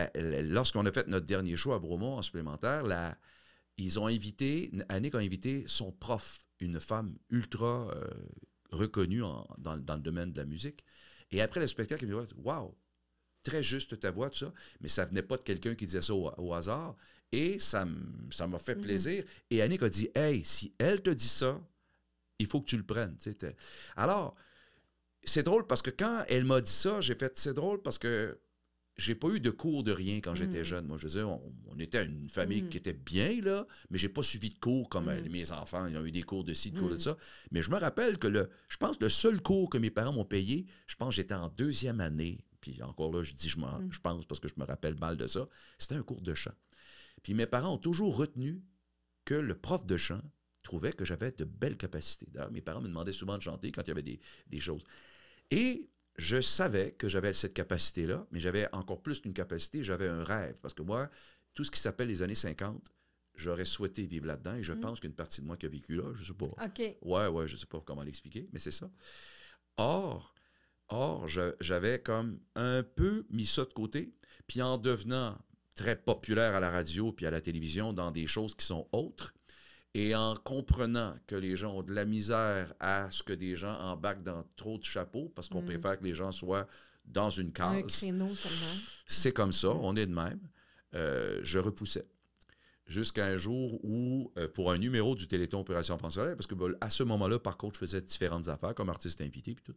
lorsqu'on a fait notre dernier show à Bromont, en supplémentaire, Annick a invité son prof, une femme ultra reconnue dans le domaine de la musique. Et après le spectacle, il me dit « Wow, très juste ta voix, tout ça. » Mais ça venait pas de quelqu'un qui disait ça au hasard. Et ça m'a fait plaisir. Et Annick a dit « Hey, si elle te dit ça, il faut que tu le prennes. » Alors, c'est drôle parce que quand elle m'a dit ça, j'ai fait « C'est drôle parce que j'ai pas eu de cours de rien quand j'étais jeune. » Moi, je veux dire, on était une famille qui était bien, là, mais j'ai pas suivi de cours comme mes enfants. Ils ont eu des cours de ci, de cours de ça. Mais je me rappelle que je pense que le seul cours que mes parents m'ont payé, je pense que j'étais en 2e année. Puis encore là, je dis je pense parce que je me rappelle mal de ça. C'était un cours de chant. Puis mes parents ont toujours retenu que le prof de chant trouvait que j'avais de belles capacités. D'ailleurs, mes parents me demandaient souvent de chanter quand il y avait des choses. Et je savais que j'avais cette capacité-là, mais j'avais encore plus qu'une capacité, j'avais un rêve. Parce que moi, tout ce qui s'appelle les années 50, j'aurais souhaité vivre là-dedans et je pense qu'une partie de moi qui a vécu là, je sais pas. OK. Ouais, je sais pas comment l'expliquer, mais c'est ça. Or, j'avais comme un peu mis ça de côté, puis en devenant très populaire à la radio puis à la télévision dans des choses qui sont autres, et en comprenant que les gens ont de la misère à ce que des gens embarquent dans trop de chapeaux, parce qu'on préfère que les gens soient dans une case. Un créneau seulement. C'est comme ça, on est de même. Je repoussais. Jusqu'à un jour où, pour un numéro du Téléthon Opération France Soleil, parce que à ce moment-là, par contre, je faisais différentes affaires comme artiste invité puis tout.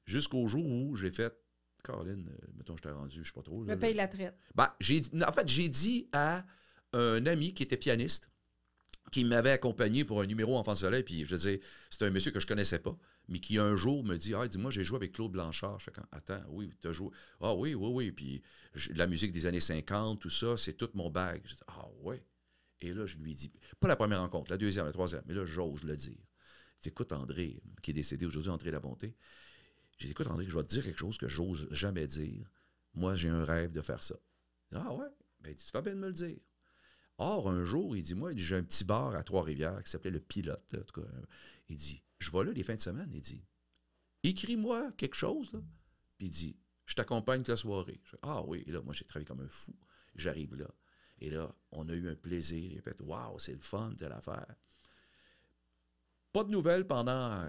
Jusqu'au jour où j'ai fait, Caroline, mettons, je t'ai rendu, je sais pas trop. Me paye la traite. Ben, j'ai dit à un ami qui était pianiste, qui m'avait accompagné pour un numéro Enfant Soleil, puis je disais, c'était un monsieur que je connaissais pas, mais qui un jour me dit, dis-moi, j'ai joué avec Claude Blanchard. Je fais, attends, oui, tu as joué. Ah oui, puis la musique des années 50, tout ça, c'est tout mon bag. Je dis, ouais. Et là, je lui dis, pas la première rencontre, la deuxième, la troisième, mais là, j'ose le dire. Je dis, écoute, André, qui est décédé aujourd'hui, André Labonté, j'ai dit, écoute, André, je vais te dire quelque chose que j'ose jamais dire. Moi, j'ai un rêve de faire ça. Il dit, ouais, ben, tu fais bien de me le dire. Or, un jour, il dit, moi, j'ai un petit bar à Trois-Rivières qui s'appelait Le Pilote. Là, en tout cas, il dit, je vais là les fins de semaine. Il dit, écris-moi quelque chose. Là. Puis il dit, je t'accompagne toute la soirée. Je fais, oui. Et là, moi, j'ai travaillé comme un fou. J'arrive là. Et là, on a eu un plaisir. Il a fait, waouh, c'est le fun, telle affaire. Pas de nouvelles pendant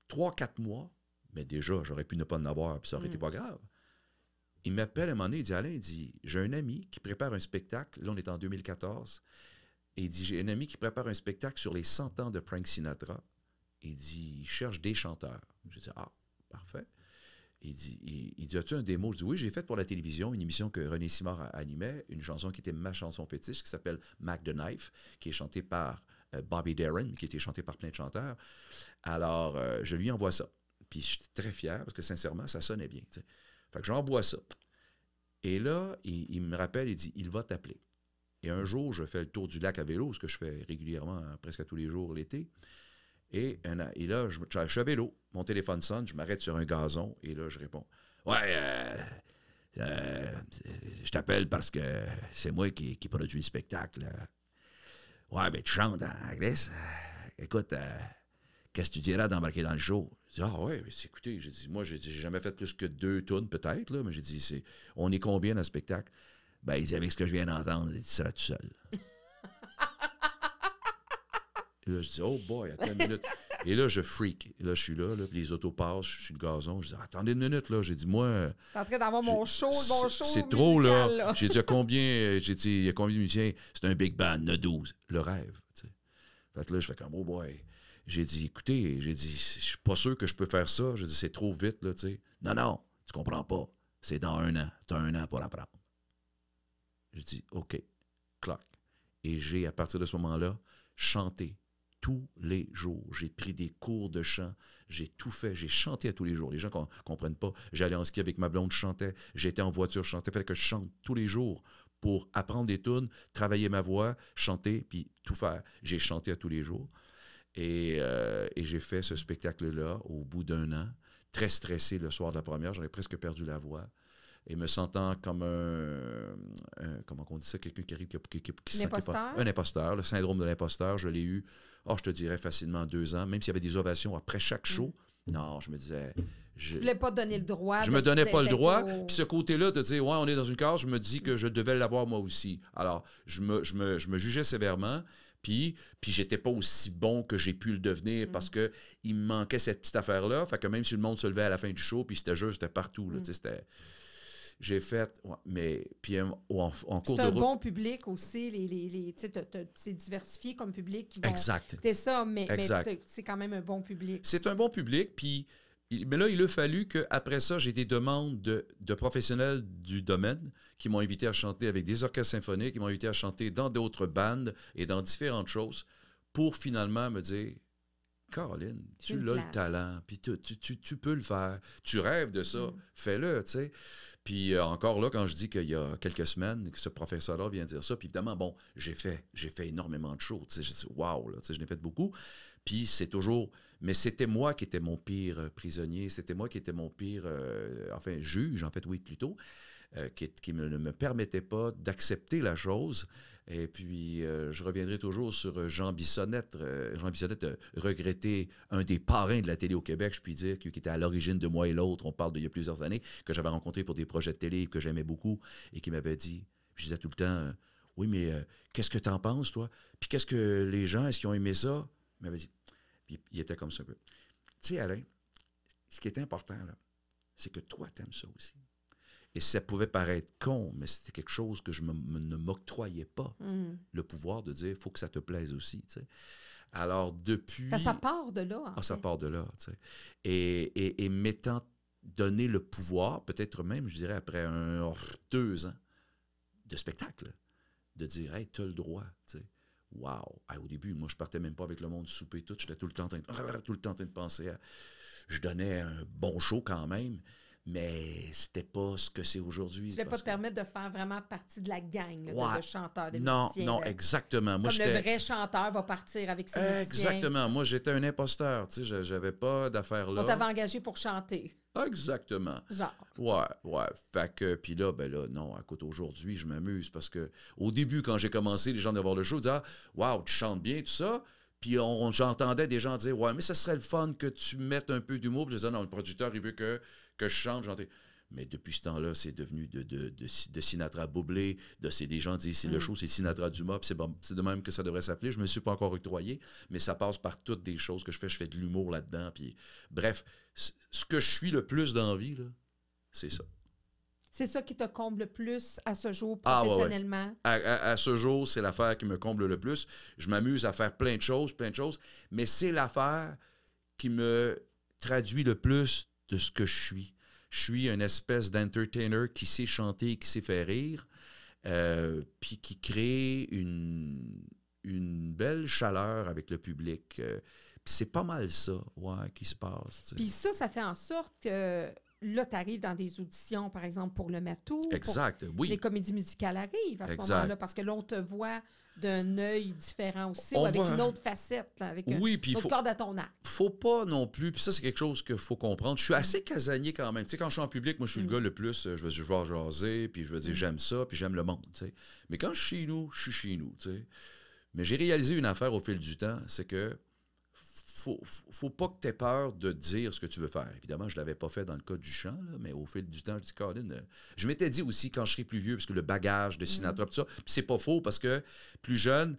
3-4 mois. Mais déjà, j'aurais pu ne pas en avoir, puis ça aurait été pas grave. Il m'appelle à un moment donné, il dit, Alain, j'ai un ami qui prépare un spectacle, là on est en 2014, et il dit, j'ai un ami qui prépare un spectacle sur les 100 ans de Frank Sinatra, et il dit, il cherche des chanteurs. Je dis, parfait. Il dit, as-tu un démo? Je dis, oui, j'ai fait pour la télévision une émission que René Simard animait, une chanson qui était ma chanson fétiche, qui s'appelle Mac the Knife, qui est chantée par Bobby Darin, qui a été chantée par plein de chanteurs. Alors, je lui envoie ça. Puis j'étais très fier, parce que sincèrement, ça sonnait bien. T'sais. Fait que j'envoie ça. Et là, il me rappelle, il dit, il va t'appeler. Et un jour, je fais le tour du lac à vélo, ce que je fais régulièrement, presque tous les jours l'été. Et là, je suis à vélo, mon téléphone sonne, je m'arrête sur un gazon, et là, je réponds, je t'appelle parce que c'est moi qui produis le spectacle. Ouais, ben tu chantes en anglais. Écoute, qu'est-ce que tu dirais d'embarquer dans le show? Je dis, ouais, écoutez, j'ai jamais fait plus que 2 tunes peut-être, là, mais j'ai dit, on est combien dans le spectacle? Ben, il dit, avec ce que je viens d'entendre, il dit, tu seras tout seul. Et là, je dis, oh boy, attends une minute. Et là, je freak. Et là, je suis là, puis les autos passent, je suis le gazon. Je dis, attendez une minute, là. J'ai dit, moi. T'es en train d'avoir mon show c'est trop, là. J'ai dit, il y a combien de musiciens? C'est un big band, il y en a 12. Le rêve, tu sais. Fait que là, je fais comme, oh boy. J'ai dit, écoutez, je suis pas sûr que je peux faire ça. J'ai dit, c'est trop vite, là, tu sais. Non, tu comprends pas. C'est dans 1 an. Tu as 1 an pour apprendre. J'ai dit, OK, clac. Et j'ai, à partir de ce moment-là, chanté tous les jours. J'ai pris des cours de chant. J'ai tout fait. J'ai chanté à tous les jours. Les gens ne comprennent pas. J'allais en ski avec ma blonde, je chantais. J'étais en voiture, je chantais. Il fallait que je chante tous les jours pour apprendre des tunes, travailler ma voix, chanter, puis tout faire. J'ai chanté à tous les jours. Et j'ai fait ce spectacle-là au bout d'1 an, très stressé le soir de la première. J'aurais presque perdu la voix. Et me sentant comme comment on dit ça, quelqu'un qui arrive qui un imposteur? Un imposteur, le syndrome de l'imposteur, je l'ai eu, je te dirais facilement 2 ans, même s'il y avait des ovations après chaque show. Non, je me disais... Tu ne voulais pas te donner le droit. Je me donnais pas le droit. Puis ce côté-là, de dire, on est dans une case, je me dis que je devais l'avoir moi aussi. Alors, je me jugeais sévèrement. Puis j'étais pas aussi bon que j'ai pu le devenir parce que il me manquait cette petite affaire-là. Fait que même si le monde se levait à la fin du show, puis c'était partout. Là, j'ai fait... Ouais, mais puis en cours de route... C'est un bon public aussi. C'est diversifié comme public. Qui vont, exact. C'est ça, mais c'est quand même un bon public. C'est un bon public, puis... Mais là, il a fallu qu'après ça, j'ai des demandes de professionnels du domaine qui m'ont invité à chanter avec des orchestres symphoniques, qui m'ont invité à chanter dans d'autres bandes et dans différentes choses pour finalement me dire Caroline, J'ai tu une as le place. talent, puis tu peux le faire. Tu rêves de ça, fais-le, tu sais. Puis encore là, quand je dis qu'il y a quelques semaines que ce professeur-là vient dire ça, puis évidemment, bon, j'ai fait énormément de choses, tu sais, je dis, wow, là, tu sais, je l'ai fait beaucoup. Puis c'est toujours... Mais c'était moi qui étais mon pire prisonnier, c'était moi qui étais mon pire, juge, en fait, oui, plutôt, qui ne me permettait pas d'accepter la chose. Et puis, je reviendrai toujours sur Jean Bissonnette. Jean Bissonnette a regretté un des parrains de la télé au Québec, je puis dire, qui était à l'origine de Moi et l'autre. On parle d'il y a plusieurs années, que j'avais rencontré pour des projets de télé que j'aimais beaucoup et qui m'avait dit, je disais tout le temps, oui, mais qu'est-ce que t'en penses, toi? Puis qu'est-ce que les gens, est-ce qu'ils ont aimé ça? Il m'avait dit, puis il était comme ça un peu. Tu sais, Alain, ce qui est important, là, c'est que toi, t'aimes ça aussi. Et ça pouvait paraître con, mais c'était quelque chose que je ne m'octroyais pas, le pouvoir de dire, il faut que ça te plaise aussi, tu sais. Alors, depuis... Ça part de là, en fait. Ça part de là, tu sais. Et m'étant donné le pouvoir, peut-être même, je dirais, après 2 ans de spectacle, de dire, hey, t'as le droit, tu sais. Wow! Au début, moi, je partais même pas avec le monde souper tout. J'étais tout le temps en train de penser à... Je donnais un bon show quand même, mais c'était pas ce que c'est aujourd'hui. Tu ne voulais pas te permettre de faire vraiment partie de la gang là, de chanteurs, de non, musiciens. Non, exactement. Moi, comme le vrai chanteur va partir avec ses musiciens. Exactement. Moi, j'étais un imposteur. Tu sais, j'avais pas d'affaires là. On t'avait engagé pour chanter. Exactement. Genre. Ouais. Fait que, puis là, non, écoute, aujourd'hui, je m'amuse parce que au début, quand j'ai commencé, les gens de voir le show disaient, ah, wow, tu chantes bien, tout ça. Puis j'entendais des gens dire, ouais, mais ça serait le fun que tu mettes un peu d'humour. Puis je disais, non, le producteur, il veut que je chante, Mais depuis ce temps-là, c'est devenu de Sinatra Bublé, des gens disent, c'est le show, c'est Sinatra Dumas, puis c'est de même que ça devrait s'appeler. Je ne me suis pas encore octroyé, mais ça passe par toutes des choses que je fais de l'humour là-dedans. Puis, bref, ce que je suis le plus dans la vie, là, c'est ça. C'est ça qui te comble le plus à ce jour professionnellement? Ouais. À ce jour, c'est l'affaire qui me comble le plus. Je m'amuse à faire plein de choses, mais c'est l'affaire qui me traduit le plus de ce que je suis. Je suis une espèce d'entertainer qui sait chanter, qui sait faire rire, puis qui crée une belle chaleur avec le public. Puis c'est pas mal ça, qui se passe. T'sais. Puis ça fait en sorte que là, tu arrives dans des auditions, par exemple, pour le Matou. Exact, oui. Les comédies musicales arrivent à ce moment-là, parce que là, on te voit d'un œil différent aussi, ou avec une autre facette, là, avec une autre corde à ton arc. Faut pas non plus, puis ça, c'est quelque chose qu'il faut comprendre. Je suis assez casanier quand même. Tu sais, quand je suis en public, moi, je suis le gars le plus, je vais jaser, puis je veux dire, j'aime ça, puis j'aime le monde, tu sais. Mais quand je suis chez nous, tu sais. Mais j'ai réalisé une affaire au fil du temps, c'est que faut pas que tu aies peur de dire ce que tu veux faire. Évidemment, je ne l'avais pas fait dans le cas du chant, là, mais au fil du temps, je dis, Colin, je m'étais dit aussi quand je serai plus vieux, parce que le bagage de Sinatra, tout ça, puis c'est pas faux, parce que plus jeune,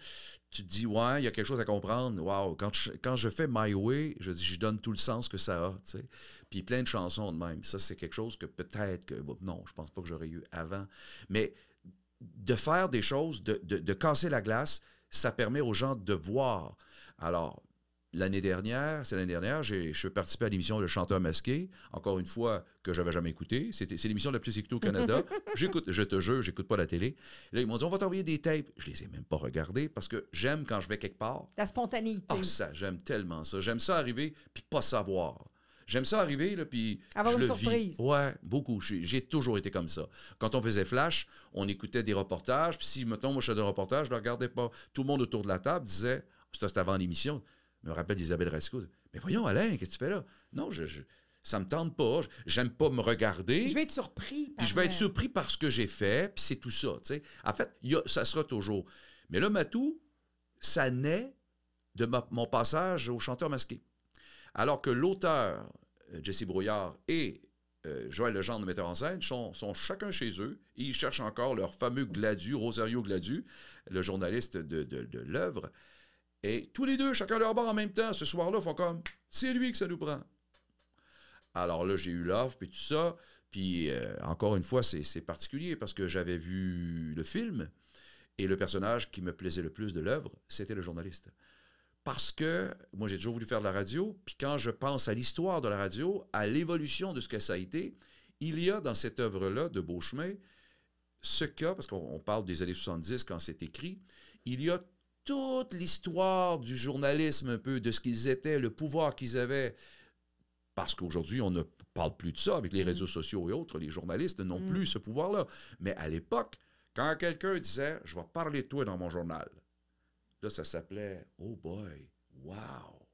tu te dis, ouais, il y a quelque chose à comprendre. Wow, quand je fais My Way, je donne tout le sens que ça a, tu sais. Puis plein de chansons de même. Ça, c'est quelque chose que peut-être que, non, je pense pas que j'aurais eu avant. Mais de faire des choses, de casser la glace, ça permet aux gens de voir. Alors, l'année dernière, je participais à l'émission Le Chanteur masqué, encore une fois, que je n'avais jamais écouté. C'est l'émission la plus écoutée au Canada. Je te jure, j'écoute pas la télé. Là, ils m'ont dit, on va t'envoyer des tapes. Je les ai même pas regardées parce que j'aime quand je vais quelque part. La spontanéité. Ah, ça, j'aime tellement ça. J'aime ça arriver puis pas savoir. J'aime ça arriver, là, puis avoir je une le surprise. vis. Ouais, beaucoup. J'ai toujours été comme ça. Quand on faisait Flash, on écoutait des reportages, puis si, mettons, moi, je faisais des reportages, je ne le regardais pas. Tout le monde autour de la table disait, c'était avant l'émission, je me rappelle d'Isabelle Rasco. Mais voyons, Alain, qu'est-ce que tu fais là? Non, ça me tente pas. J'aime pas me regarder. Je vais être surpris. Puis je vais être surpris par ce que j'ai fait, puis c'est tout ça. T'sais. En fait, ça sera toujours. Mais le Matou, ça naît de mon passage au Chanteur masqué. Alors que l'auteur, Jesse Brouillard, et Joël Legendre, le metteur en scène, sont chacun chez eux et ils cherchent encore leur fameux Gladu, Rosario Gladu, le journaliste de l'œuvre. Et tous les deux, chacun leur bord en même temps, ce soir-là, font comme « c'est lui que ça nous prend ». Alors là, j'ai eu l'offre, puis tout ça. Puis encore une fois, c'est particulier parce que j'avais vu le film et le personnage qui me plaisait le plus de l'œuvre, c'était le journaliste. Parce que moi, j'ai toujours voulu faire de la radio, puis quand je pense à l'histoire de la radio, à l'évolution de ce que ça a été, il y a dans cette œuvre-là de Beauchemin ce cas, parce qu'on parle des années 70 quand c'est écrit, il y a toute l'histoire du journalisme un peu, de ce qu'ils étaient, le pouvoir qu'ils avaient. Parce qu'aujourd'hui, on ne parle plus de ça avec les réseaux sociaux et autres. Les journalistes n'ont plus ce pouvoir-là. Mais à l'époque, quand quelqu'un disait « Je vais parler de toi dans mon journal », là, ça s'appelait « Oh boy, wow ».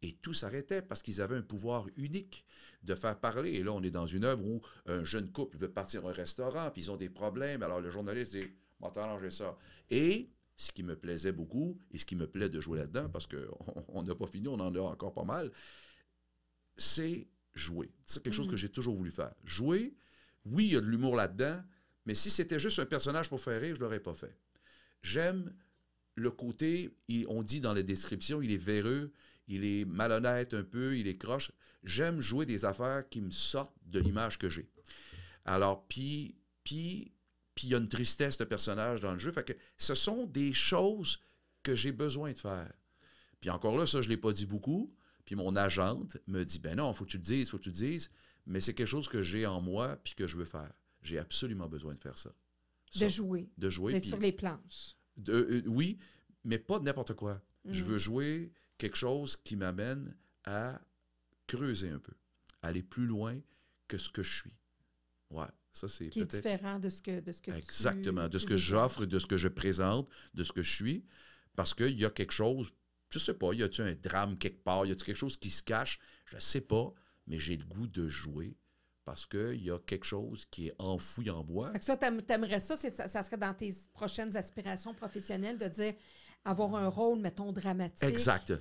Et tout s'arrêtait parce qu'ils avaient un pouvoir unique de faire parler. Et là, on est dans une œuvre où un jeune couple veut partir à un restaurant, puis ils ont des problèmes. Alors, le journaliste dit « On va t'arranger ça ». Et ce qui me plaisait beaucoup, et ce qui me plaît de jouer là-dedans, parce qu'on n'a pas fini, on en a encore pas mal, c'est jouer. C'est quelque chose que j'ai toujours voulu faire. Jouer, oui, il y a de l'humour là-dedans, mais si c'était juste un personnage pour faire rire, je ne l'aurais pas fait. J'aime le côté, on dit dans les descriptions, il est véreux, il est malhonnête un peu, il est croche. J'aime jouer des affaires qui me sortent de l'image que j'ai. Alors, puis il y a une tristesse de personnage dans le jeu. Fait que ce sont des choses que j'ai besoin de faire. Puis encore là, ça, je ne l'ai pas dit beaucoup. Puis mon agente me dit, ben non, il faut que tu le dises, mais c'est quelque chose que j'ai en moi puis que je veux faire. J'ai absolument besoin de faire ça. De jouer. De jouer. D'être sur les planches. Oui, mais pas de n'importe quoi. Je veux jouer quelque chose qui m'amène à creuser un peu, aller plus loin que ce que je suis. Ouais, ça c'est qui est peut-être... différent de ce que Exactement, de ce que dégages. j'offre, de ce que je présente, de ce que je suis, parce qu'il y a quelque chose, je sais pas, y a-t-il un drame quelque part, y a-t-il quelque chose qui se cache, je sais pas, mais j'ai le goût de jouer parce qu'il y a quelque chose qui est enfoui en moi. Fait que ça, t'aimerais ça, ça serait dans tes prochaines aspirations professionnelles de dire avoir un rôle, mettons, dramatique. Exact.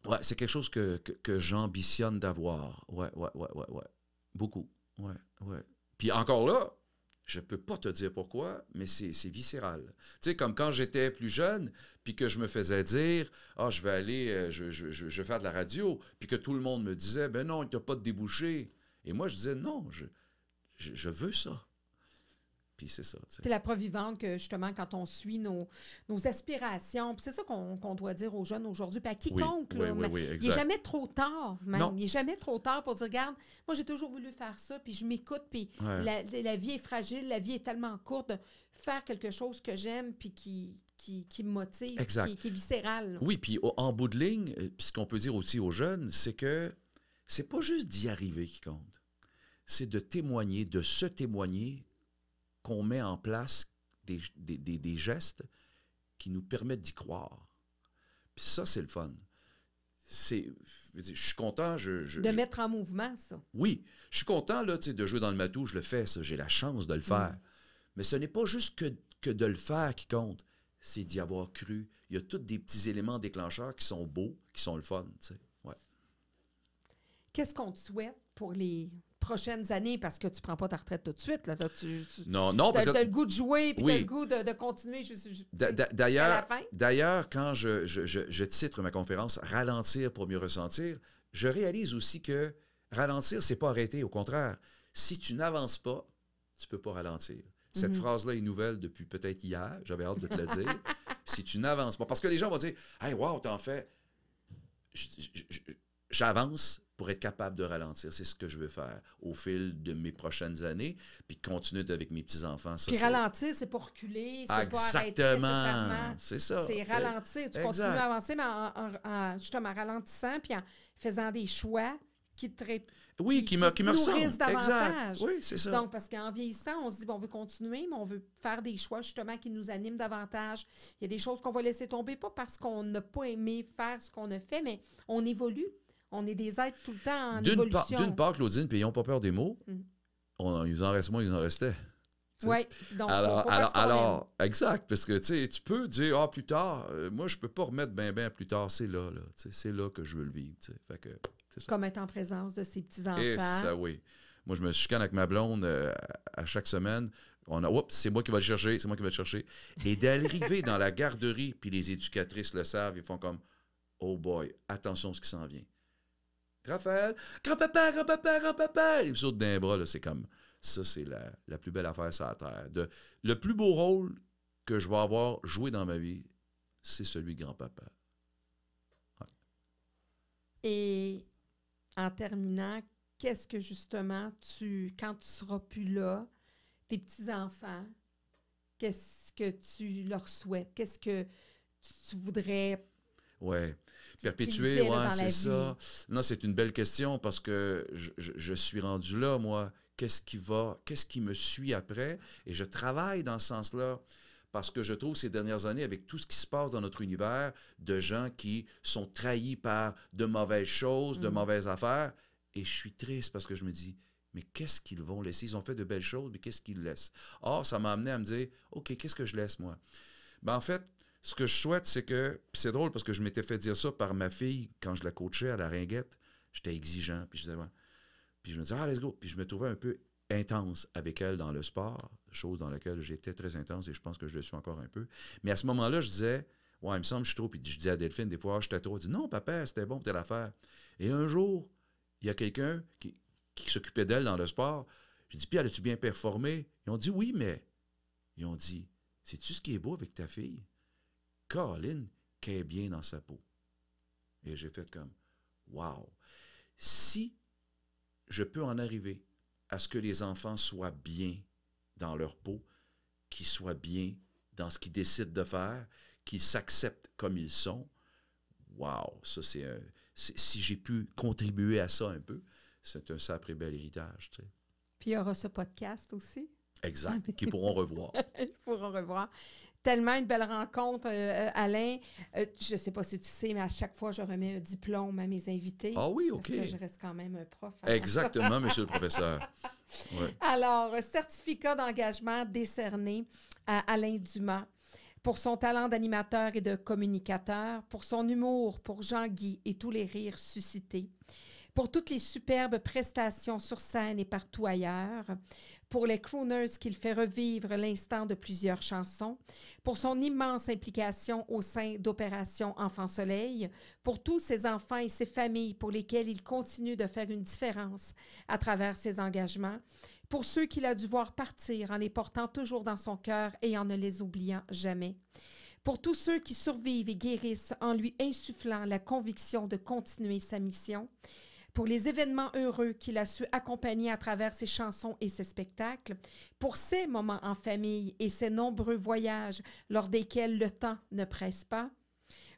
Ouais, c'est quelque chose que j'ambitionne d'avoir. Ouais. Beaucoup. Ouais. Puis encore là, je peux pas te dire pourquoi, mais c'est viscéral. Tu sais, comme quand j'étais plus jeune, puis que je me faisais dire « Ah, je vais aller, je vais faire de la radio », puis que tout le monde me disait « Ben non, il n'y a pas de débouché ». Et moi, je disais « Non, je veux ça ». Puis c'est ça. C'est la preuve vivante que, justement, quand on suit nos aspirations, puis c'est ça qu'on doit dire aux jeunes aujourd'hui, puis à quiconque, oui, il n'est jamais trop tard, même. Non. Il n'est jamais trop tard pour dire, regarde, moi, j'ai toujours voulu faire ça, puis je m'écoute, puis la vie est fragile, la vie est tellement courte, de faire quelque chose que j'aime, puis qui me motive, qui est viscéral. Oui, puis en bout de ligne, puis ce qu'on peut dire aussi aux jeunes, c'est que c'est pas juste d'y arriver qui compte. C'est de témoigner, de se témoigner qu'on met en place des gestes qui nous permettent d'y croire. Puis ça, c'est le fun. Je suis content. De mettre en mouvement, ça. Oui, je suis content là, de jouer dans le matou, je le fais, ça, j'ai la chance de le faire. Mais ce n'est pas juste que de le faire qui compte, c'est d'y avoir cru. Il y a tous des petits éléments déclencheurs qui sont beaux, qui sont le fun. Ouais. Qu'est-ce qu'on te souhaite pour les prochaines années, parce que tu ne prends pas ta retraite tout de suite. Là, non, parce que... Tu as le goût de jouer, puis tu as le goût de continuer jusqu'à la fin. D'ailleurs, quand je titre ma conférence « Ralentir pour mieux ressentir », je réalise aussi que ralentir, c'est pas arrêter. Au contraire, si tu n'avances pas, tu peux pas ralentir. Cette phrase-là est nouvelle depuis peut-être hier. J'avais hâte de te le dire. Si tu n'avances pas. Parce que les gens vont dire « Hey, wow, t'en fais... » J'avance pour être capable de ralentir. C'est ce que je veux faire au fil de mes prochaines années, puis continuer avec mes petits-enfants. Puis ralentir, c'est pas reculer, c'est pas arrêter nécessairement. C'est ça. C'est ralentir. Tu continues à avancer, mais justement en ralentissant, puis en faisant des choix qui te qui me nourrissent davantage. Exact. Oui, c'est ça. Donc, parce qu'en vieillissant, on se dit, bon, on veut continuer, mais on veut faire des choix, justement, qui nous animent davantage. Il y a des choses qu'on va laisser tomber, pas parce qu'on n'a pas aimé faire ce qu'on a fait, mais on évolue. On est des êtres tout le temps en évolution. D'une part, Claudine, puis ils n'ont pas peur des mots. Il en reste moins, il en restait. Oui, donc alors exact, parce que tu peux dire, plus tard, moi, je ne peux pas remettre bien plus tard, c'est là. C'est là que je veux le vivre. Fait que, c'est ça. Comme être en présence de ses petits-enfants. Et ça, oui. Moi, je me chicane avec ma blonde à chaque semaine. C'est moi qui vais le chercher, Et d'arriver dans la garderie, puis les éducatrices le savent, ils font comme, oh boy, attention à ce qui s'en vient. Raphaël, grand-papa, il me saute d'un bras, là, c'est comme, ça, c'est la plus belle affaire sur la terre. Le plus beau rôle que je vais avoir joué dans ma vie, c'est celui de grand-papa. Ouais. Et en terminant, qu'est-ce que justement, quand tu seras plus là, tes petits-enfants, qu'est-ce que tu leur souhaites? Qu'est-ce que tu voudrais Ouais. qu'ils Perpétuer, disaient, là, ouais, dans la c'est vie? ça. Non, c'est une belle question parce que je suis rendu là, moi. Qu'est-ce qui me suit après? Et je travaille dans ce sens-là parce que je trouve ces dernières années, avec tout ce qui se passe dans notre univers, de gens qui sont trahis par de mauvaises choses, de mauvaises affaires, et je suis triste parce que je me dis, mais qu'est-ce qu'ils vont laisser? Ils ont fait de belles choses, mais qu'est-ce qu'ils laissent? Or, ça m'a amené à me dire, OK, qu'est-ce que je laisse, moi? Ben, en fait, ce que je souhaite, c'est que... Puis c'est drôle parce que je m'étais fait dire ça par ma fille quand je la coachais à la ringuette. J'étais exigeant, puis je disais, ouais. Puis je me disais, let's go. Puis je me trouvais un peu intense avec elle dans le sport, chose dans laquelle j'étais très intense et je pense que je le suis encore un peu. Mais à ce moment-là, je disais, ouais, il me semble que je suis trop. Puis je disais à Delphine, des fois, j'étais trop. Elle dit, non, papa, c'était bon, telle affaire. Et un jour, il y a quelqu'un qui s'occupait d'elle dans le sport. J'ai dit, puis as-tu bien performé? Ils ont dit, oui, mais... Ils ont dit, sais-tu ce qui est beau avec ta fille? Caroline, qu'elle est bien dans sa peau. Et j'ai fait comme, wow. Si je peux en arriver à ce que les enfants soient bien dans leur peau, qu'ils soient bien dans ce qu'ils décident de faire, qu'ils s'acceptent comme ils sont, wow, ça si j'ai pu contribuer à ça un peu, c'est un sacré bel héritage, tu sais. Puis il y aura ce podcast aussi. Exact, qu'ils pourront revoir. Ils pourront revoir. Tellement une belle rencontre, Alain. Je ne sais pas si tu sais, mais à chaque fois, je remets un diplôme à mes invités. Ah oui, OK. Parce que je reste quand même un prof. Exactement, monsieur le professeur. Ouais. Alors, certificat d'engagement décerné à Alain Dumas pour son talent d'animateur et de communicateur, pour son humour, pour Jean-Guy et tous les rires suscités, pour toutes les superbes prestations sur scène et partout ailleurs, pour les crooners qu'il fait revivre l'instant de plusieurs chansons, pour son immense implication au sein d'Opération Enfant Soleil, pour tous ses enfants et ses familles pour lesquels il continue de faire une différence à travers ses engagements, pour ceux qu'il a dû voir partir en les portant toujours dans son cœur et en ne les oubliant jamais, pour tous ceux qui survivent et guérissent en lui insufflant la conviction de continuer sa mission, pour les événements heureux qu'il a su accompagner à travers ses chansons et ses spectacles, pour ses moments en famille et ses nombreux voyages lors desquels le temps ne presse pas,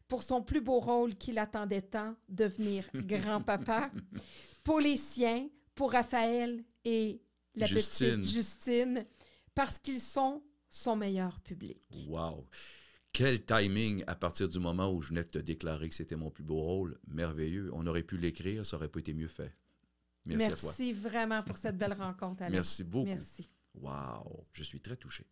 pour son plus beau rôle qu'il attendait tant, devenir grand-papa, pour les siens, pour Raphaël et la Justine. petite Justine, parce qu'ils sont son meilleur public. Wow! Quel timing à partir du moment où je venais de te déclarer que c'était mon plus beau rôle. Merveilleux. On aurait pu l'écrire, ça n'aurait pas été mieux fait. Merci à toi. Merci vraiment pour cette belle rencontre, Alain. Merci beaucoup. Merci. Wow! Je suis très touché.